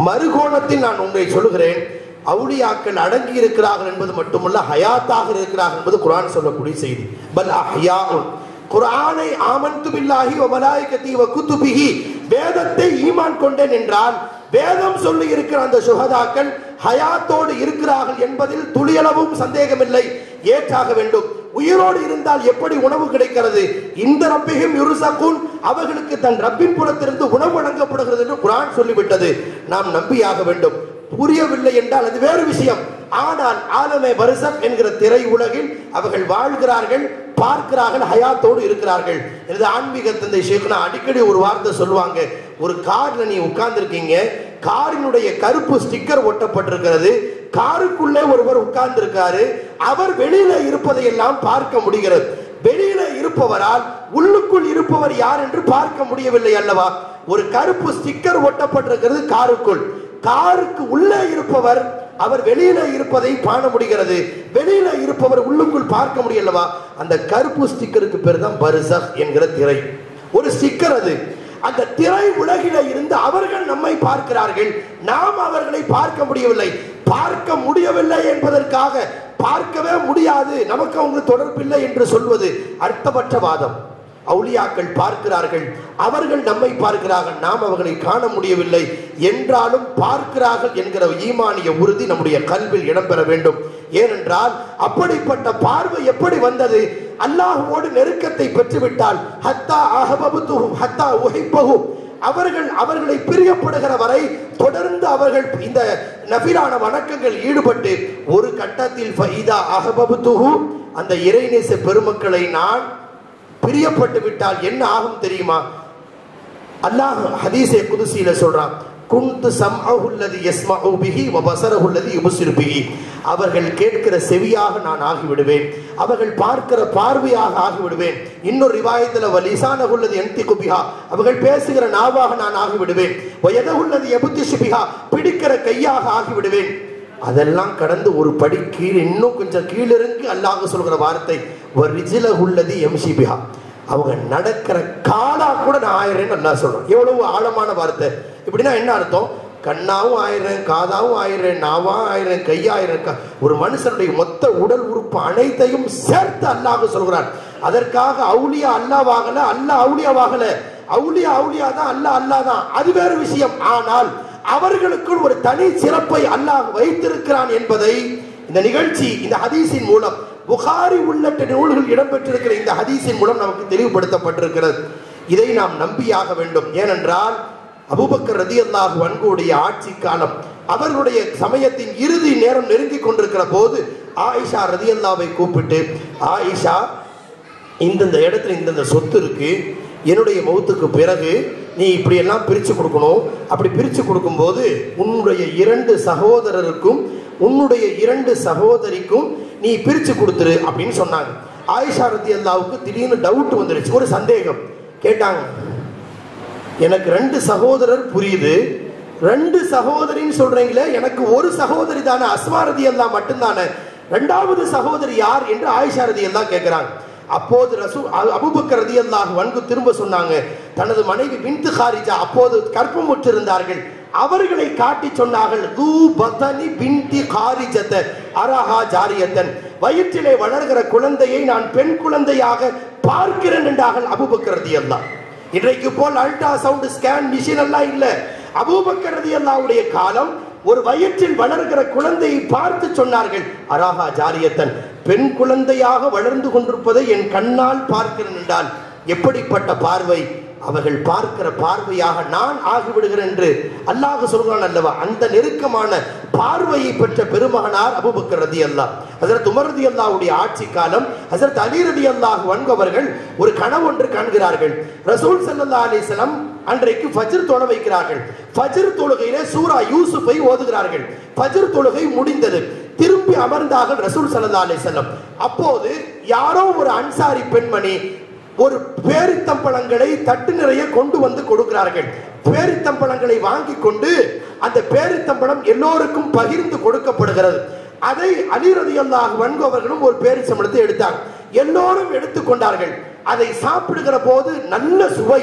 [SPEAKER 2] மறுகோணத்தில் நான் உங்களை சொல்லுகிறேன், அவுலியாக்கள் அடங்கி இருக்கிறார்கள் என்பது மட்டுமல்ல, ஹயாத்தாக இருக்கிறார்கள் என்பது குர்ஆன் சொல்லக்கூடிய செய்தி. பல் அஹ்யாஉன். குர்ஆனை ஆமன்து பில்லாஹி வ மலாயிகத்திஹி வ குதுபிஹி, வேதத்தை ஈமான் கொண்டேன் என்றால் வேதம் சொல்லி இருக்கிற அந்த சுஹதாக்கள் ஹயாத்தோடு இருக்கிறார்கள் என்பதில் துளியளவும் சந்தேகமில்லை, ஏற்றாக வேண்டும். உயிரோடு இருந்தால் எப்படி உணவு கிடைக்கிறது? இந்த ரப்பிஹிம் யுர்ஸகுன், அவர்களுக்கு தன் ரப்பின் புறத்திலிருந்து உணவு வழங்கப்படுகிறது என்று குர்ஆன் சொல்லிவிட்டது. நாம் நம்பியாக வேண்டும். புரியவில்லை என்றால் அது வேறு விஷயம். ஆனால் ஆலமே பர்ஸக் என்கிற திரை உலகில் அவர்கள் வாழ்கிறார்கள், பார்க்கிறார்கள், ஹயாத்தோடு இருக்கிறார்கள். எனது ஆன்மீக தந்தை ஷேக்னா அடிக்கடி ஒரு வார்த்தை சொல்லுவாங்க, ஒரு கார்ல நீ உட்கார்ந்து இருக்கீங்க, காரினுடைய கருப்பு ஸ்டிக்கர் ஒட்டப்பட்டிருக்கிறது, காருக்குள்ளே ஒருவர் உட்கார்ந்து இருக்காரு, அவர் வெளியில இருப்பதை எல்லாம் பார்க்க முடிகிறது. வெளியில இருப்பவரால் உள்ளுக்குள் இருப்பவர் யார் என்று பார்க்க முடியவில்லை அல்லவா? ஒரு கருப்பு ஸ்டிக்கர் ஒட்டப்பட்டிருக்கிறது காருக்குள். காருக்கு உள்ளே இருப்பவர் அவர் வெளியில இருப்பதை காண முடிகிறது, வெளியில இருப்பவர் உள்ளுக்குள் பார்க்க முடியலவா? அந்த கருப்பு ஸ்டிக்கருக்கு பேர் தான் பர்சக் என்கிற திரை. ஒரு ஸ்டிக்கர் அது. அந்த திரை உலகில இருந்து அவர்கள் நம்மை பார்க்கிறார்கள், நாம் அவர்களை பார்க்க முடியவில்லை. பார்க்க முடியவில்லை என்பதற்காக பார்க்கவே முடியாது, நமக்கு அவங்க தொடர்பில்லை என்று சொல்வது அர்த்தமற்ற வாதம். அவுலியாக்கள் பார்க்கிறார்கள், அவர்கள் நம்மை பார்க்கிறார்கள், நாம் அவர்களை காண முடியவில்லை என்றாலும் பார்க்கிறார்கள் என்கிற ஈமானிய உறுதி நம்முடைய கல்வியில் இடம்பெற வேண்டும். ஏனென்றால் அப்படிப்பட்ட பார்வை எப்படி வந்தது? அல்லாஹ்வோடு நெருக்கத்தை பெற்றுவிட்டால் ஹத்தா அஹபபுதுஹு ஹத்தா உஹிப்பஹு, அவர்களை பிரியப்படுகிற வரை தொடர்ந்து அவர்கள் இந்த நஃபிலான வணக்கங்கள் ஈடுபட்டு ஒரு கட்டத்தில் ஃபைதா அஹபபுதுஹு, அந்த இறைநேச பெருமக்களை நான் பிரியப்பட்டு விட்டால் என்ன ஆகும் தெரியுமா? அல்லாஹ் ஹதீஸே குதுசியில சொல்றான், குன்து சம்அஹு அல்லதி யஸ்மஉ பிஹி வ பஸரஹு அல்லதி யுப்சிரு பிஹி, அவர்கள் கேட்கிற செவியாக நான் ஆகிவிடுவேன், அவர்கள் பார்க்கிற பார்வையாக ஆகிவிடுவேன். இன்னொரு ரிவாயத்துல வ லிசானஹு அல்லதி யன்திகு பிஹா, அவர்கள் பேசுகிற நாவாக நான் ஆகிவிடுவேன். வ யதஹு அல்லதி யப்திஷு பிஹா, பிடிக்கிற கையாக ஆகிவிடுவேன். அதெல்லாம் கடந்து ஒரு படி கீழ், இன்னும் கொஞ்சம் கீழிறங்கி அல்லாஹ் சொல்கிற வார்த்தை வரிஜிலஹுல்லதி எம்ஷி பிஹா, அவங்க நடக்கிற காலா கூட நான் ஆயிரேன்னு அல்லாஹ் சொல்றோம். எவ்வளவு ஆழமான வார்த்தை! இப்படின்னா என்ன அர்த்தம்? கண்ணாவும் ஆயிரேன், காதாவும் ஆயிரேன், நாவா ஆயிரேன், கையாயிரேன். ஒரு மனுஷனுடைய மொத்த உடல் உறுப்பு அனைத்தையும் சேர்த்து அல்லாஹ் சொல்கிறான். அதற்காக அவுலியா அல்லாவாகல, அல்லாஹ் அவுலியாவாகல. அவுலியா தான், அல்லாஹ் தான், அது வேறு விஷயம். ஆனால் அவர்களுக்குள் ஒரு தனி சிறப்பை அல்லாஹ் வைத்திருக்கிறான் என்பதை இந்த நிகழ்ச்சி, இந்த ஹதீஸின் மூலம், புகாரி உள்ளிட்ட நூல்கள் இடம்பெற்றிருக்கிற இந்த ஹதீஸின் மூலம் நமக்கு தெளிவுபடுத்தப்பட்டிருக்கிறது. இதை நாம் நம்பியாக வேண்டும். ஏனென்றால் அபூபக்கர் ரலியல்லாஹு அன்ஹுவுடைய ஆட்சி காலம், அவர்களுடைய சமயத்தின் இறுதி நேரம் நெருங்கி கொண்டிருக்கிற போது ஆயிஷா ரலியல்லாஹுவை கூப்பிட்டு, ஆயிஷா, இந்த இடத்துல இந்த சொத்து இருக்கு, என்னுடைய மௌத்துக்கு பிறகு நீ இப்படி எல்லாம் பிரிச்சு கொடுக்கணும். அப்படி பிரிச்சு கொடுக்கும்போது உன்னுடைய 2 சகோதரருக்கும் உன்னுடைய 2 சகோதரிக்கும் நீ பிரிச்சு கொடுத்துரு அப்படின்னு சொன்னாங்க. ஆயிஷா ரலியல்லாஹுவுக்கு திடீர்னு டவுட் வந்துருச்சு, ஒரு சந்தேகம். கேட்டாங்க, எனக்கு 2 சகோதரர் புரியுது, 2 சகோதரின்னு சொல்றீங்களே, எனக்கு ஒரு சகோதரி தானே, அஸ்மா ரலியல்லாஹு மட்டும்தானே, 2வது சகோதரி யார் என்று ஆயிஷா ரலியல்லாஹு கேட்கிறாங்க. அப்போது அபூபக்கர் ரலியல்லாஹு அன்ஹு திரும்ப சொன்னாங்க, தனது மனைவி பின்த் ஹாரிஜா அப்போது கற்பமுற்றிருந்தார்கள், அவர்களை காட்டி சொன்னார்கள், து பதனி பின்தி ஹாரிஜத அரஹா ஜாரியத்தன், வயிற்றிலே வளர்கிற குழந்தையை நான் பெண் குழந்தையாக பார்க்கிறேன் என்றார்கள் அபூபக்கர் ரலியல்லாஹு. இன்றைக்கு போல் அல்ட்ரா சவுண்ட் ஸ்கேன் மிஷின் எல்லாம் இல்ல. அபூபக்கர் ரலியல்லாஹுடைய காலம் ஒரு வயிற்றில் வளர்கிற குழந்தையை பார்த்து சொன்னார்கள், அரஹா ஜாரியத்தன், பெண் குழந்தையாக வளர்ந்து கொண்டிருப்பதை என் கண்ணால் பார்க்கிறேன் என்றால் எப்படிப்பட்ட பார்வை! அவர்கள் பார்க்கிற பார்வையாக நான் ஆகிவிடுகிறேன் என்று அல்லாஹ் சொல்கிறான் அல்லவா? அந்த நெருக்கமான பார்வையை பெற்ற பெருமகனார் அபூபக்கர் ரலியல்லாஹு. ஹஜ்ரத் உமர் ரலியல்லாஹுடைய ஆட்சி காலம், ஹஜ்ரத் அலி ரலியல்லாஹு அன்ஹு அவர்கள் ஒரு கனவு ஒன்று காண்கிறார்கள். ரசூல் ஸல்லல்லாஹு அலைஹி வஸல்லம் அன்றைக்கு ஃபஜ்ர் தொழ வைக்கிறார்கள். ஃபஜ்ர் தொழுகையிலே சூரா யூசுஃபை ஓதுகிறார்கள். ஃபஜ்ர் தொழுகை முடிந்தது, திரும்பி அமர்ந்தார்கள் ரசூல் ஸல்லல்லாஹு அலைஹி வஸல்லம். அப்போது யாரோ ஒரு அன்சாரி பெண்மணி ஒரு பேரித்தம்பழங்களை தட்டு நிறைய கொண்டு வந்து கொடுக்கிறார்கள். பேரித்தம்பழங்களை வாங்கி கொண்டு அந்த பேரித்தம்பழம் எல்லோருக்கும் பகிர்ந்து கொடுக்கப்படுகிறது. அதை அலி ரலியல்லாஹு அன்ஹு அவர்களும் ஒரு பேரித்தம்பழத்தை எடுத்தாங்க, எல்லோரும் எடுத்துக்கொண்டார்கள். அதை சாப்பிடுகிற போது நல்ல சுவை,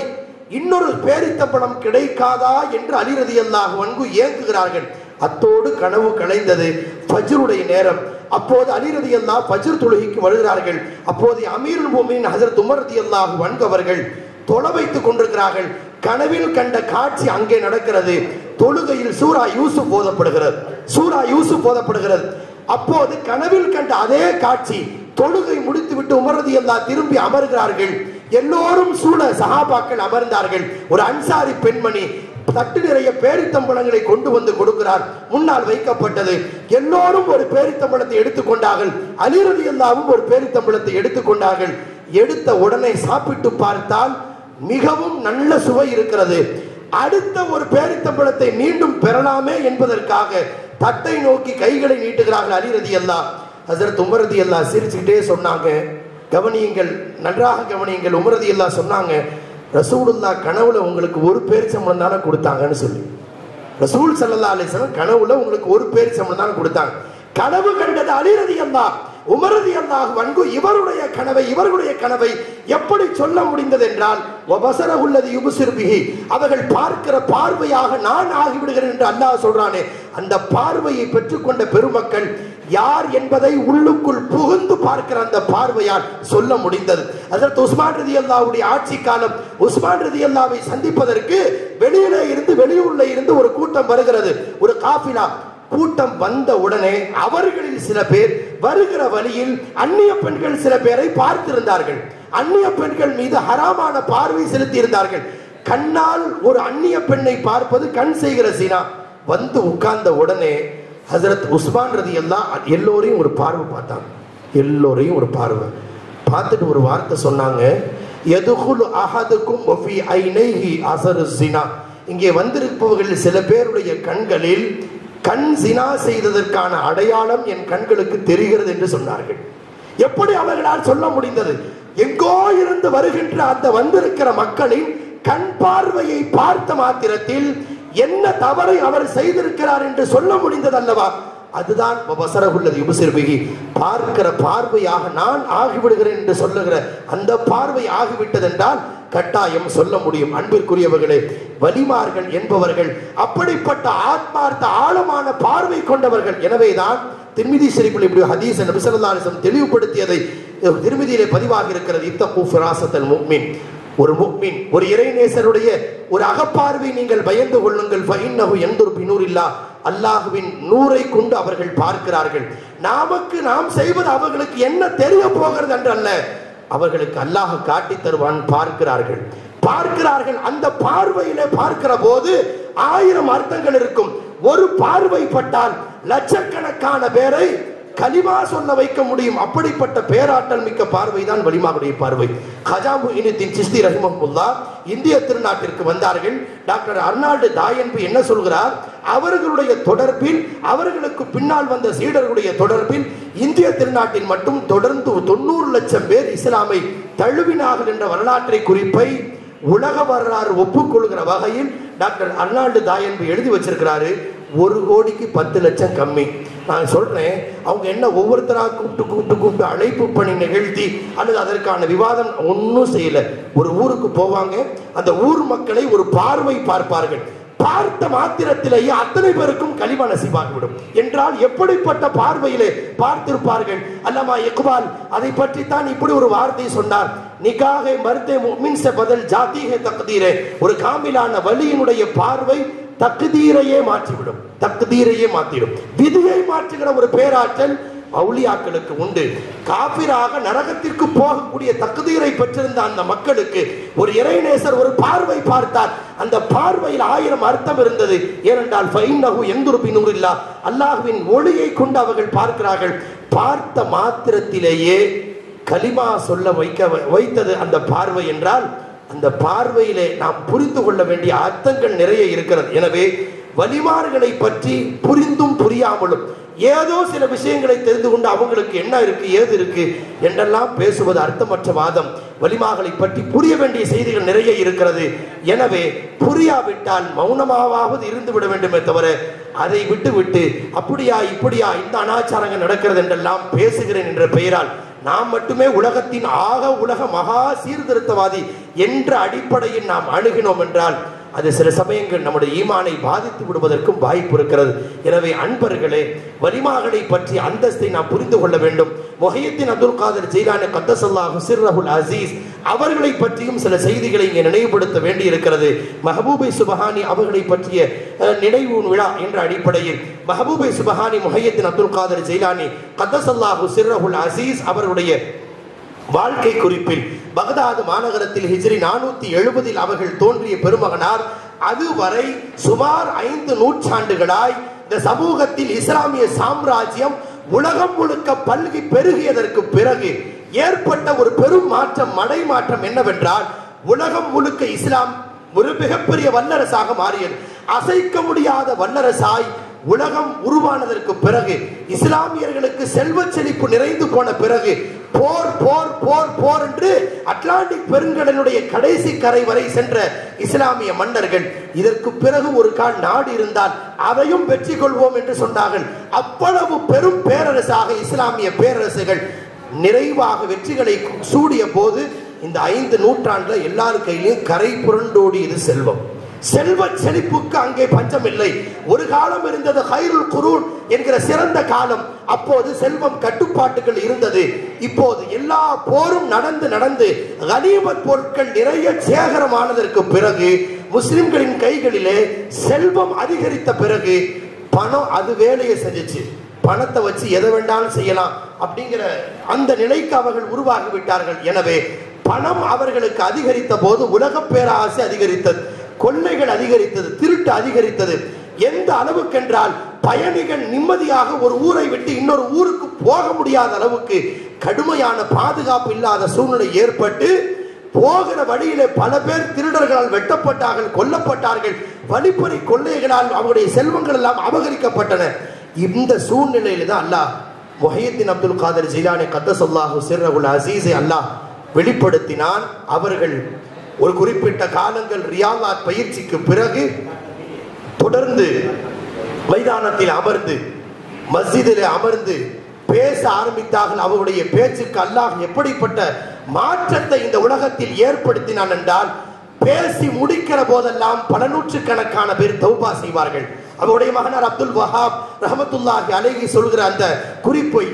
[SPEAKER 2] இன்னொரு பேரித்தம்பழம் கிடைக்காதா என்று அலி ரலியல்லாஹு அன்ஹு ஏங்குகிறார்கள். அத்தோடு கனவு கலைந்தது. ஃபஜ்ருடைய நேரம். அப்போது அலி ரலியல்லாஹு ஃபஜ்ர் தொழுகைக்கு வருகிறார்கள். அப்போது அமீருல் முஃமினீன் ஹஜ்ரத் உமர் ரலியல்லாஹு அன்ஹு அவர்கள் தொழ வைத்துக் கொண்டிருக்கிறார்கள். கனவில் கண்ட காட்சி அங்கே நடக்கிறது. தொழுகையில் சூரா யூசுப் ஓதப்படுகிறது, சூரா யூசுப் ஓதப்படுகிறது. அப்போது கனவில் கண்ட அதே காட்சி, தொழுகை முடித்துவிட்டு உமர் ரலியல்லாஹு திரும்பி அமர்கிறார்கள். எல்லோரும் சூழ சஹாபாக்கள் அமர்ந்தார்கள். ஒரு அன்சாரி பெண்மணி தட்டு நிறைய பேரித்தம்பழங்களை கொண்டு வந்து கொடுக்கிறார், முன்னால் வைக்கப்பட்டது. எல்லோரும் ஒரு பேரித்தம்பழத்தை எடுத்துக்கொண்டார்கள். அலி ரலியல்லாஹு ஒரு பேரித்தம்பழத்தை எடுத்துக்கொண்டார்கள். எடுத்த உடனே சாப்பிட்டு பார்த்தால் மிகவும் நல்ல சுவை இருக்கிறது. அடுத்த ஒரு பேரித்தம்பழத்தை மீண்டும் பெறலாமே என்பதற்காக தட்டை நோக்கி கைகளை நீட்டுகிறார்கள் அலி ரலியல்லாஹு. ஹஜ்ரத் உமர் ரலியல்லாஹு சிரிச்சுக்கிட்டே சொன்னாங்க, கவனியுங்கள், நன்றாக கவனியுங்கள். உமர் ரலியல்லாஹு சொன்னாங்க, ரசூலுல்லாஹ் கனவுல உங்களுக்கு ஒரு பேரிச்சம்பழம் தானே கொடுத்தாங்கன்னு சொல்லி. ரசூல் ஸல்லல்லாஹு அலைஹி வஸல்லம் கனவுல உங்களுக்கு ஒரு பேரிச்சம்பழம் தானே கொடுத்தாங்க. கனவு கண்டது அலி ரலியல்லாஹு, உமர் ரலியல்லாஹு அன்ஹு இவர்களுடைய கனவை எப்படி சொல்ல முடிந்தது என்றால், வபஸரஹுல்லதி யுப்ஸிரு பிஹி, அவர்கள் பார்க்கிற பார்வையாக நான் ஆகிவிடுகிறேன் என்று அல்லாஹ் சொல்றானே, அந்த பார்வையை பெற்றுக்கொண்ட பெருமக்கள் யார் என்பதை உள்ளுக்குள் புகுந்து பார்க்கிற அந்த பார்வையால் சொல்ல முடிந்தது. ஹஜ்ரத் உஸ்மான் ரலியல்லாஹுடைய ஆட்சி காலம், உஸ்மான் ரலியல்லாஹுவை சந்திப்பதற்கு வெளியூர்ல இருந்து ஒரு கூட்டம் வருகிறது, ஒரு காஃபிலா. கூட்டம் வந்த உடனே அவர்களில் சில பேர் வருகிற வழியில் அந்நிய பெண்கள் சில பேரை பார்த்திருந்தார்கள். அந்நிய பெண்கள் மீது ஹராமான பார்வை செலுத்தி இருந்தார்கள். கண்ணால் ஒரு அந்நிய பெண்ணை பார்ப்பது கண் செய்கிற சீனா. வந்து உட்கார்ந்த உடனே ஹஜ்ரத் உஸ்மான் ரலியல்லாஹு எல்லோரையும் ஒரு பார்வை பார்த்தாங்க. எல்லோரையும் ஒரு பார்வை பார்த்துட்டு ஒரு வார்த்தை சொன்னாங்க, யதுகுலு அஹதுக்கும் வஃபி ஐனைஹி அஸரு ஸினா. இங்கே வந்திருப்பவர்கள் சில பேருடைய கண்களில் கண் ஜினா செய்ததற்கான அடையாளம் என் கண்களுக்கு தெரிகிறது என்று சொன்னார்கள். எப்படி அவர்களால் சொல்ல முடிந்தது? எங்கோ இருந்து வருகின்ற அந்த வந்திருக்கிற மக்களின் கண் பார்வையை பார்த்த மாத்திரத்தில் என்ன தவறை அவர் செய்திருக்கிறார் என்று சொல்ல முடிந்தது அல்லவா? அதுதான் பார்க்கிற பார்வையாக நான் ஆகிவிடுகிறேன் என்று சொல்லுகிற அந்த பார்வை ஆகிவிட்டது என்றால் கட்டாயம் சொல்ல முடியும். அன்பிற்குரியவர்களே, வலிமார்கள் என்பவர்கள் அப்படிப்பட்ட ஆத்மார்த்த ஆழமான பார்வை கொண்டவர்கள். எனவேதான் திர்மிதி ஷரீஃபில் இப்படி ஹதீஸ் நபி ஸல்லல்லாஹு அலைஹி வஸல்லம் தெளிவுபடுத்தியதை திர்மிதியிலே பதிவாகி இருக்கிறது. இத்தகு ஃபிராசத்தல் முஃமின், ஒரு முஃமின், ஒரு இறைநேசருடைய ஒரு அகப்பார்வை நீங்கள் பயந்து கொள்ளுங்கள். ஃபஇன்னஹு யன்துரு பினூரில்லாஹ், அல்லாஹ்வின் நூரை கொண்டு அவர்கள் பார்க்கிறார்கள். நாம் செய்வது அவர்களுக்கு என்ன தெரிய போகிறது என்றல்ல, அவர்களுக்கு அல்லாஹ் காட்டி தருவான். பார்க்கிறார்கள். அந்த பார்வையிலே பார்க்கிற போது 1000 அர்த்தங்கள் இருக்கும். ஒரு பார்வை பட்டால் லட்சக்கணக்கான பேரை கலிமா சொல்ல வைக்க முடியும். அப்படிப்பட்ட பேராற்றல் மிக்க பார்வை தான் வலிமாவுடைய பார்வை. கஜா முஹினுத்தீன் சிஸ்தி ரஹிமஹுல்லாஹ் இந்திய திருநாட்டிற்கு வந்தார்கள். டாக்டர் அர்னால்டு தாயன்பு என்ன சொல்கிறார்? அவர்களுடைய தொடர்பில், அவர்களுக்கு பின்னால் வந்த சீடர்களுடைய தொடர்பில் இந்திய திருநாட்டில் மட்டும் தொடர்ந்து 90 லட்சம் பேர் இஸ்லாமை தழுவினார்கள் என்ற வரலாற்றை குறிப்பை உலக வரலாறு ஒப்புக்கொள்கிற வகையில் டாக்டர் அர்னால்டு தாயன்பு எழுதி வச்சிருக்கிறாரு. 1 கோடிக்கு 10 லட்சம் கம்மி. நான் சொல்றேன், அவங்க என்ன ஒவ்வொருத்தராக கூப்பிட்டு அழைப்பு பணி நிகழ்த்தி அல்லது அதற்கான விவாதம் ஒன்றும் செய்யல. ஒரு ஊருக்கு போவாங்க, அந்த ஊர் மக்களை ஒரு பார்வை பார்ப்பார்கள். பார்த்த மாத்திரத்திலேயே அத்தனை பேருக்கும் கலிமா நசீபாகிவிடும் என்றால் எப்படிப்பட்ட பார்வையிலே பார்த்திருப்பார்கள். அல்லமா இக்பால் அதை பற்றி தான் இப்படி ஒரு வார்த்தை சொன்னார். நிகாஹே மர்தே முஃமின் சே பதல் ஜாதி ஹே தக்தீரே. ஒரு காமிலான வலியினுடைய பார்வை தக்தீரையே மாற்றிவிடும், தக்தீரையே மாற்றிடும். விதியை மாற்றுகிற ஒரு பேராற்றல் அவுலியாக்களுக்கு உண்டு. காபிராக நரகத்திற்கு போகக்கூடிய தக்தீரை பெற்றிருந்த அந்த மக்களுக்கு ஒரு இறைநேசர் ஒரு பார்வை பார்த்தார். அந்த பார்வையில் 1000 அர்த்தம் இருந்தது. ஏனென்றால் ஃபஇன்னஹு யன்துரு பினூரில்லாஹ், அல்லாஹ்வின் ஒளியை கொண்டு அவர்கள் பார்க்கிறார்கள். பார்த்த மாத்திரத்திலேயே கலிமா சொல்ல வைத்தது அந்த பார்வை என்றால், அந்த பார்வையிலே நாம் புரிந்து கொள்ள வேண்டிய அர்த்தங்கள் நிறைய இருக்கிறது. எனவே வலிமார்களை பற்றி புரிந்தும் புரியாமலும் ஏதோ சில விஷயங்களை தெரிந்து கொண்டு அவங்களுக்கு என்ன இருக்கு ஏது இருக்கு என்றெல்லாம் பேசுவது அர்த்தமற்ற வாதம். வலிமார்களை பற்றி புரிய வேண்டிய செய்திகள் நிறைய இருக்கிறது. எனவே புரியாவிட்டால் மௌனமாவது இருந்து விட வேண்டுமே தவிர அதை விட்டு அப்படியா இப்படியா இந்த அனாச்சாரங்கள் நடக்கிறது என்றெல்லாம் பேசுகிறேன் என்ற பெயரால் நாம் மட்டுமே உலகத்தின் உலக மகா சீர்திருத்தவாதி என்ற அடிப்படையில் நாம் அணுகினோம் என்றால் அது சில சமயங்கள் நம்முடைய ஈமானை பாதித்து விடுவதற்கும் வாய்ப்பு இருக்கிறது. எனவே அன்பர்களே, வலிமார்களை பற்றி அந்தஸ்தை நாம் புரிந்து கொள்ள வேண்டும். முஹையத்தீன் அப்துல் காதிர் ஜீலானி கத்தஸல்லாஹு சிர்ரஹுல் அஸீஸ் அவர்களை பற்றியும் சில செய்திகளை இங்கே நினைவுபடுத்த வேண்டி இருக்கிறது. மஹபூபை சுபஹானி அவர்களை பற்றிய நினைவு விழா என்ற அடிப்படையில் மஹபூபை சுபஹானி முஹையத்தீன் அப்துல் காதிர் ஜீலானி கத்தஸல்லாஹு சிர்ரஹுல் அஸீஸ் அவர்களுடைய வாழ்க்கை குறிப்பில் பகதாது மாநகரத்தில் ஹிஜ்ரி 470 அவர்கள் தோன்றிய பெருமகனார் அதுவரை சுமார் 5 நூற்றாண்டுகளாய் இந்த சமூகத்தில் இஸ்லாமிய சாம்ராஜ்யம் உலகம் முழுக்க பல்கி பெருகியதற்கு பிறகு ஏற்பட்ட ஒரு பெரும் மாற்றம், மடைமாற்றம் என்னவென்றால் உலகம் முழுக்க இஸ்லாம் ஒரு மிகப்பெரிய வல்லரசாக மாறியது. அசைக்க முடியாத வல்லரசாய் உலகம் உருவானதற்கு பிறகு, இஸ்லாமியர்களுக்கு செல்வ செழிப்பு நிறைந்து போன பிறகு போர் போர் போர் போர் என்று அட்லாண்டிக் பெருங்கடலுடைய கடைசி கரை வரை சென்ற இஸ்லாமிய மன்னர்கள் இதற்கு பிறகு ஒரு கால் நாடு இருந்தால் அதையும் வெற்றி கொள்வோம் என்று சொன்னார்கள். அவ்வளவு பெரும் பேரரசாக இஸ்லாமிய பேரரசுகள் நிறைவாக வெற்றிகளை சூடிய போது இந்த 5 நூற்றாண்டுல எல்லார் கையிலும் கரை புரண்டோடியது செல்வம். செல்வ செழிப்புக்கு அங்கே பஞ்சம் இல்லை. ஒரு காலம் இருந்தது ஹைருல் குரூன் என்கிற சிறந்த காலம். அப்போது செல்வம் கட்டுப்பாட்டுகள் இருந்தது. இப்போது எல்லா போரும் நடந்து நடந்து கனிமத் பொருட்கள் நிறைய சேகரமானதற்கு பிறகு, முஸ்லிம்களின் கைகளிலே செல்வம் அதிகரித்த பிறகு பணம் அது வேலையை செஞ்சிச்சு. பணத்தை வச்சு எதை வேண்டாலும் செய்யலாம் அப்படிங்கிற அந்த நிலைக்கு அவர்கள் உருவாகி விட்டார்கள். எனவே பணம் அவர்களுக்கு அதிகரித்த போது உலக பேராசை அதிகரித்தது, கொள்ளைகள் அதிகரித்தது, திருட்டு அதிகரித்தது. எந்த அளவுக்கு என்றால் பயணிகள் நிம்மதியாக ஒரு ஊரை விட்டு இன்னொரு ஊருக்கு போக முடியாத அளவுக்கு கடுமையான பாதுகாப்பு இல்லாத சூழ்நிலை ஏற்பட்டு போகிற வழியிலே பல பேர் திருடர்களால் வெட்டப்பட்டார்கள், கொல்லப்பட்டார்கள். வழிப்பறி கொள்ளைகளால் அவருடைய செல்வங்கள் எல்லாம் அபகரிக்கப்பட்டன. இந்த சூழ்நிலையில தான் அல்லாஹ் முஹையத்தீன் அப்துல் காதர் ஜிலானி கத்தஸல்லாஹு சிர்ரஹுல் அஸீஸை அல்லாஹ் வெளிப்படுத்தினான். அவர்கள் ஒரு குறிப்பிட்ட காலங்கள் ரியாலாத் பயிற்சிக்கு பிறகு தொடர்ந்து மைதானத்தில் அமர்ந்து, மஸ்ஜிதிலே அமர்ந்து பேச ஆரம்பித்தார்கள். அவருடைய பேச்சுக்கு அல்லாஹ் எப்படிப்பட்ட மாற்றத்தை இந்த உலகத்தில் ஏற்படுத்தினான் என்றால், பேசி முடிக்கிற போதெல்லாம் பல நூற்றுக்கணக்கான பேர் தௌபா செய்வார்கள். அவருடைய மகனார் அப்துல் வஹாப் ரஹமத்துல்லாஹி அலைஹி சொல்கிற அந்த குறிப்பை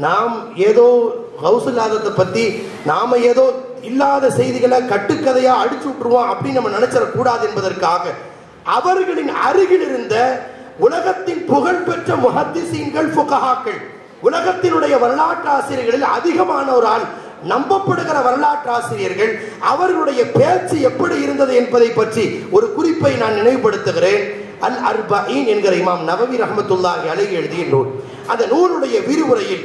[SPEAKER 2] நாம் ஏதோ கௌசுல் ஆதத்தை பத்தி நாம ஏதோ இல்லாத செய்திகளை கட்டுக்கதையா அடிச்சு விட்டுருவோம் அப்படின்னு நம்ம நினைச்சிடக்கூடாது என்பதற்காக அவர்களின் அருகில் இருந்த உலகத்தின் புகழ்பெற்ற முஹத்திஸீன்கள், ஃபுகஹாக்கள், உலகத்தினுடைய வரலாற்று ஆசிரியர்களில் அதிகமானோரால் நம்பப்படுகிற வரலாற்று ஆசிரியர்கள், அவர்களுடைய பேச்சு எப்படி இருந்தது என்பதை பற்றி ஒரு குறிப்பை நான் நினைவுபடுத்துகிறேன். அல் அர்பஈன் என்கிற இமாம் நவவி ரஹ்மத்துல்லாஹி அலைஹி எழுதிய நூல். அந்த நூலுடைய விரிவுரையில்,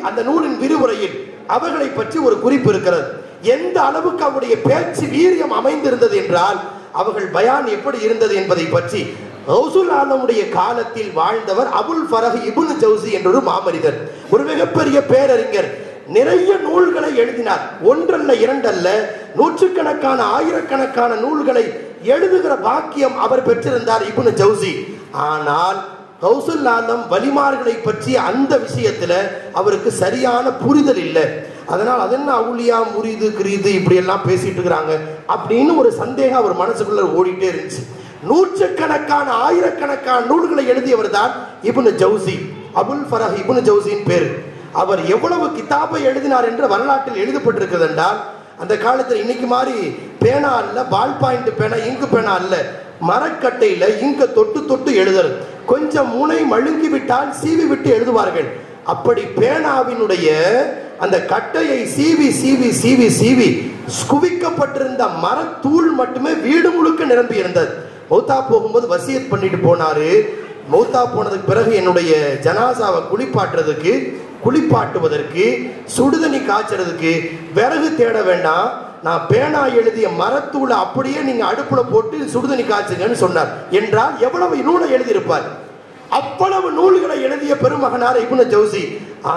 [SPEAKER 2] அந்த நூலின் விரிவுரையில் அவர்களை பற்றி ஒரு குறிப்பு இருக்கிறது. எந்த அளவுக்கு அவருடைய பேச்சு வீரியம் அமைந்திருந்தது என்றால், அவர்கள் பயான் எப்படி இருந்தது என்பதை பற்றி கௌசுல் ஆலமுடைய காலத்தில் வாழ்ந்தவர் அபுல் ஃபரஹ் இப்னு ஜௌசி என்ற ஒரு மாமனிதர், ஒரு மிகப்பெரிய பேரறிஞர். நிறைய நூல்களை எழுதினார். ஒன்றல்ல இரண்டல்ல, நூற்றுக்கணக்கான ஆயிரக்கணக்கான நூல்களை எழுதுகிற பாக்கியம் அவர் பெற்றிருந்தார் இப்னு ஜௌசி. ஆனால் கௌசுல் ஆலம் வலிமார்களை பற்றி அந்த விஷயத்துல அவருக்கு சரியான புரிதல் இல்லை. அதனால் அதென்ன அவுலியா முரீது கிரீது இப்படி எல்லாம் பேசிட்டு இருக்கிறாங்க அப்படின்னு ஒரு சந்தேகம் அவர் மனசுக்குள்ள ஓடிட்டே இருந்துச்சு. நூற்றுக்கணக்கான ஆயிரக்கணக்கான நூல்களை எழுதியவர் தான் இப்னு ஜௌசி. அபுல் ஃபரஹ் இப்னு ஜௌசியின் பேர். அவர் எவ்வளவு கிதாபை எழுதினார் என்று வரலாற்றில் எழுதப்பட்டிருக்கிறது என்றால், அந்த காலத்தில் இன்னைக்கு மாதிரி பேனா அல்ல, பால் பாயிண்ட் பேனா, இங்கு பேனா அல்ல, மரக்கட்டையில இங்க தொட்டு தொட்டு எழுதல், கொஞ்சம் முனை மழுங்கி விட்டால் சீவி விட்டு எழுதுவார்கள். அப்படி பேனாவினுடைய அந்த கட்டையை சீவி சீவி சீவி சீவி குவிக்கப்பட்டிருந்த மரத்தூள் மட்டுமே வீடு முழுக்க நிரம்பி இருந்தது. மௌத்தா போகும்போது வசியத் பண்ணிட்டு போனாரு. மௌத்தா போனதுக்கு பிறகு என்னுடைய ஜனாசாவை குளிப்பாட்டுவதற்கு சுடுதண்ணி காய்ச்சறதுக்கு விறகு தேட வேண்டாம், நான் பேனா எழுதிய மரத்தூளை அப்படியே நீங்க அடுப்புல போட்டு சுடுதண்ணி காய்ச்சுங்கன்னு சொன்னார். என்றால் எவ்வளவு நூலை எழுதியிருப்பார். அவ்வளவு நூல்களை எழுதிய பெருமகனார் இப்னு ஜௌசி.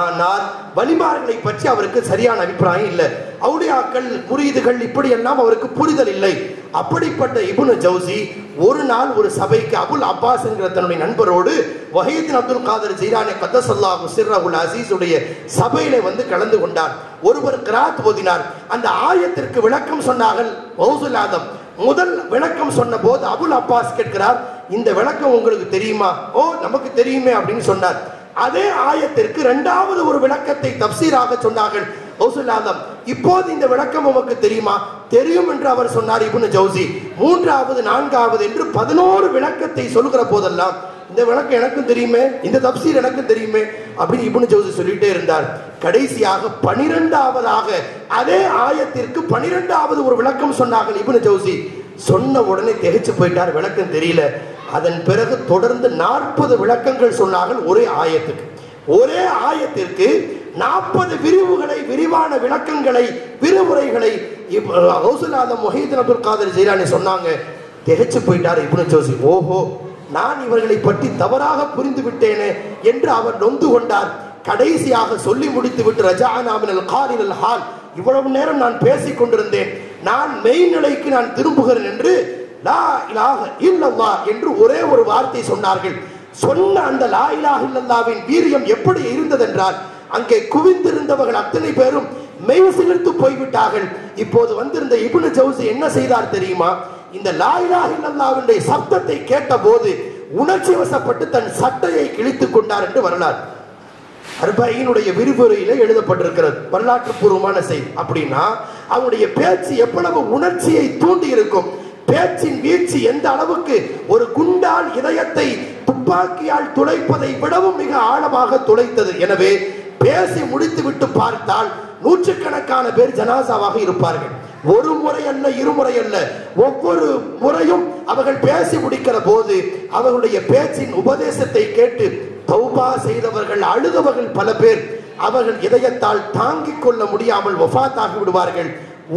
[SPEAKER 2] ஆனால் வலிமார்களை பற்றி அவருக்கு சரியான அபிப்பிராயம் இல்லை. அவுலியாக்கள், முரீதுகள் இப்படி எல்லாம் அவருக்கு புரிதல் இல்லை. அப்படிப்பட்ட இப்னு ஜௌசி ஒரு நாள் ஒரு சபைக்கு அபுல் அப்பாஸ் என்கிற தன்னுடைய நண்பரோடு முஹையத்தீன் அப்துல் காதர் ஜிலானி கத்தஸல்லாஹு சிர்ரஹுல் அஸீஸுடைய சபையிலே வந்து கலந்து கொண்டார். ஒருவர் கிராத் ஓதினார். அந்த ஆயத்திற்கு விளக்கம் சொன்னார்கள் கௌசுல் ஆலம். முதல் விளக்கம் சொன்ன போது அபுல் அப்பாஸ் கேட்கிறார், இந்த விளக்கம் உங்களுக்கு தெரியுமா? ஓ, நமக்கு தெரியுமே அப்படின்னு சொன்னார். அதே ஆயத்திற்கு இரண்டாவது ஒரு விளக்கத்தை தப்சீராக சொன்னார்கள் கௌசுல் ஆலம். இப்போது இந்த விளக்கம் உமக்கு தெரியுமா? தெரியும் என்று அவர் சொன்னார் இப்னு ஜௌசி. மூன்றாவது, நான்காவது என்று 11 விளக்கத்தை சொல்கிற போதெல்லாம் இந்த விளக்கம் எனக்கும் தெரியுமே, இந்த தப்சீர் எனக்கும் தெரியுமே அப்படின்னு இப்னு ஜௌசி சொல்லிட்டே இருந்தார். கடைசியாக 12ஆவதாக அதே ஆயத்திற்கு 12ஆவது ஒரு விளக்கம் சொன்னார்கள் இப்னு ஜௌசி. சொன்ன உடனே திகைச்சு போயிட்டார், விளக்கம் தெரியல. அதன் பிறகு தொடர்ந்து 40 விளக்கங்கள் சொன்னார்கள் ஒரே ஆயத்துக்கு. ஒரே ஆயத்திற்கு 40 விரிவுகளை, விரிவான விளக்கங்களை, விரிவுரைகளை கௌசுல் ஆலம் முஹையத்தீன் அப்துல் காதர் ஜிலானி சொன்னாங்க. திகைச்சு போயிட்டார் இப்னு ஜௌசி. ஓஹோ, நான் இவர்களை பற்றி தவறாக புரிந்து விட்டேனே என்று அவர் நொந்து கொண்டார். கடைசியாக சொல்லி முடித்து விட்டு ரஜஅனா மினல் காலில் ஹால், இவ்வளவு நேரம் நான் பேசிக் கொண்டிருந்தேன், நான் மெய்நிலைக்கு நான் திரும்புகிறேன் என்று லா இலாஹ இல்லல்லாஹ் என்று ஒரே ஒரு வார்த்தை சொன்னார்கள். சொன்ன அந்த லா இலாஹ இல்லல்லாஹ்வின் வீரியம் எப்படி இருந்ததென்றால், அங்கே குவிந்திருந்தவர்கள் அத்தனை பேரும் மெய் சிலிர்த்து போய்விட்டார்கள். இப்போது வந்திருந்த இப்னு ஜௌசி என்ன செய்தார் தெரியுமா? இந்த லா இலாஹ இல்லல்லாஹ்வுடைய சப்தத்தை கேட்ட போது உணர்ச்சி வசப்பட்டு தன் சட்டையை கிழித்துக் கொண்டார் என்று வரலாறு அர்பஈனுடைய விரிவுரையில எழுதப்பட்டிருக்கிறது. வரலாற்று பூர்வமான செய்தி. அப்படின்னா அவருடைய பேச்சு எவ்வளவு உணர்ச்சியை தூண்டி இருக்கும், பேச்சின் வீழ்ச்சி எந்த அளவுக்கு ஒரு குண்டால் இதயத்தை துப்பாக்கியால் துளைப்பதை விடவும் மிக ஆழமாக துளைத்தது. எனவே பேசி முடித்து விட்டு பார்த்தால் நூற்றுக்கணக்கான பேர் ஜனாசாவாக இருப்பார்கள். ஒரு முறை அல்ல, இருமுறை அல்ல, ஒவ்வொரு முறையும் அவர்கள் பேசி முடிக்கிற போது அவர்களுடைய பேச்சின் உபதேசத்தை கேட்டு தௌபா செய்தவர்கள், அழுதவர்கள் பல பேர் அவர்கள் இதயத்தால் தாங்கிக் கொள்ள முடியாமல் வஃபாத்தாகி விடுவார்கள்.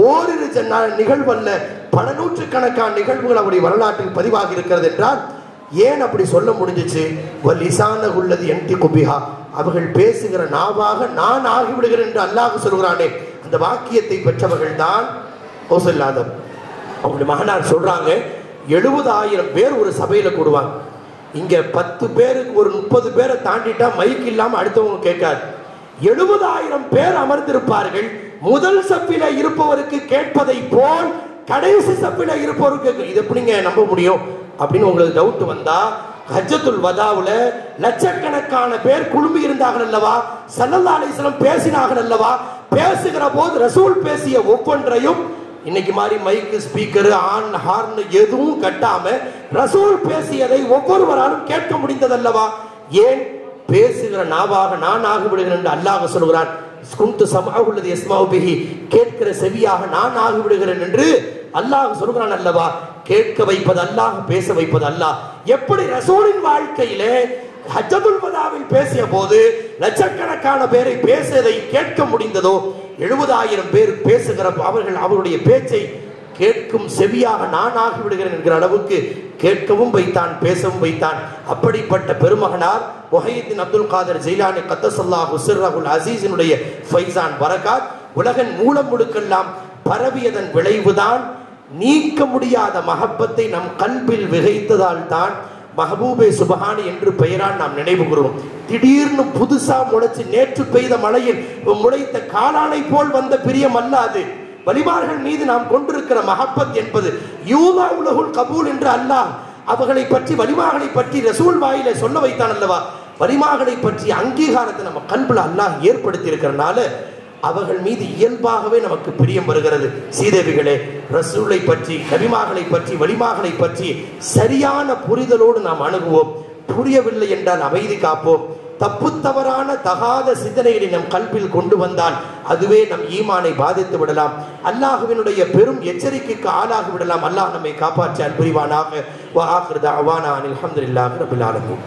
[SPEAKER 2] ஓரிரு நிகழ்வல்ல, பல நூற்றுக்கணக்கான நிகழ்வுகள் அவருடைய வரலாற்றில் பதிவாகி இருக்கிறது. என்றால் ஏன் அப்படி சொல்ல முடிஞ்சிச்சு? வலிசானகுல்லதி யன்திகு பிஹா, அவர்கள் பேசுகிற நாவாக நான் ஆகிவிடுகிறேன் என்று அல்லாஹ் சொல்கிறானே, அந்த வாக்கியத்தை பெற்றவர்கள் தான் கௌசல்யாதம். அவருடைய மகனார் சொல்றாங்க, 70,000 பேர் ஒரு சபையில கூடுவாங்க. இங்க 10 பேருக்கு ஒரு 30 பேரை தாண்டிட்டா மைக் இல்லாம அடுத்தவங்க கேட்காது. 70,000 பேர் அமர்ந்திருப்பார்கள். முதல் சப்பில இருப்பவருக்கு கேட்பதை போல் கடைசி சப்பில இருப்பவருக்கு இது எப்படிங்க நம்ப முடியும் அப்படின்னு உங்களுக்கு டவுட் வந்தா, ஹஜ்ஜத்துல் வதாவுல லட்சக்கணக்கான பேர் குழுமி இருந்தார்கள் அல்லவா, ஸல்லல்லாஹு அலைஹி வஸல்லம் பேசினார்கள் அல்லவா, பேசுகிற போது ரசூல் பேசிய ஒவ்வொன்றையும் இன்னைக்கு மாதிரி மைக்கு, ஸ்பீக்கர், ஆன், ஹார்ன் எதுவும் கட்டாம ரசூல் பேசியதை ஒவ்வொருவராலும் கேட்க முடிந்ததல்லவா? ஏன்? பேசுகிற நாவாக நான் ஆகிவிடுகிறேன் என்று அல்லாஹ் சொல்கிறான். குன்து சமஅஹுல்லதி யஸ்மஉ பிஹி, கேட்கிற செவியாக நான் ஆகிவிடுகிறேன் என்று அல்லாஹ் சொல்கிறான் அல்லவா? கேட்க வைப்பது அல்லாஹ், பேச வைப்பது அல்லாஹ். எப்படி ரசூலின் வாழ்க்கையிலே ஹஜ்ஜத்துல் வதாவில் பேசிய போது லட்சக்கணக்கான பேரை பேசியதை கேட்க முடிந்ததோ, 70,000 பேர் பேசுகிற அவருடைய பேச்சை கேட்கும் செவியாக நான் ஆகிவிடுகிறேன் என்கிற அளவுக்கு கேட்கவும் வைத்தான், பேசவும் வைத்தான். அப்படிப்பட்ட பெருமகனார் முஹையீன் அப்துல் காதர் ஜெயிலானி கத்தஸல்லாஹு சிர்ரஹுல் அஸீஸினுடைய ஃபைசான் பரகாத் உலகின் மூலம் முழுக்கெல்லாம் பரவியதன் விளைவுதான் நீக்க முடியாத மஹப்பத்தை நம் கல்பில் விதைத்ததால் தான் மஹபூபே சுபஹானி என்று பெயரால் நாம் நினைவு கூறுவோம். திடீர்னு புதுசா முளைச்சு நேற்று பெய்த மழையில் முளைத்த காளானை போல் வந்த பிரியம் அல்ல அது. வலிமார்கள் மீது நாம் கொண்டிருக்கிற மஹப்பத் என்பது யூதா உலகுல் கபூல் என்று அல்லாஹ் அவர்களை பற்றி, வலிமார்களை பற்றி ரசூல் வாயிலே சொல்ல வைத்தான் அல்லவா? வலிமார்களை பற்றி அங்கீகாரத்தை நம்ம கல்புல அல்லாஹ் ஏற்படுத்தி இருக்கிறனால அவர்கள் மீது இயல்பாகவே நமக்கு பிரியம் வருகிறது. சீதேவிகளே, ரசூலை பற்றி, நபிமார்களை பற்றி, வலிமார்களை பற்றி சரியான புரிதலோடு நாம் அணுகுவோம். புரியவில்லை என்றால் அமைதி காப்போம். தப்பு தவறான தகாத சிந்தனைகளை நம் கல்பில் கொண்டு வந்தால் அதுவே நம் ஈமானை பாதித்து விடலாம், அல்லாஹ்வினுடைய பெரும் எச்சரிக்கைக்கு ஆளாகி விடலாம். அல்லாஹ் நம்மை காப்பாற்றி அன்புரிவானாக. வ ஆகிரு தஅவானா அல்ஹம்துலில்லாஹி ரப்பில் ஆலமீன்.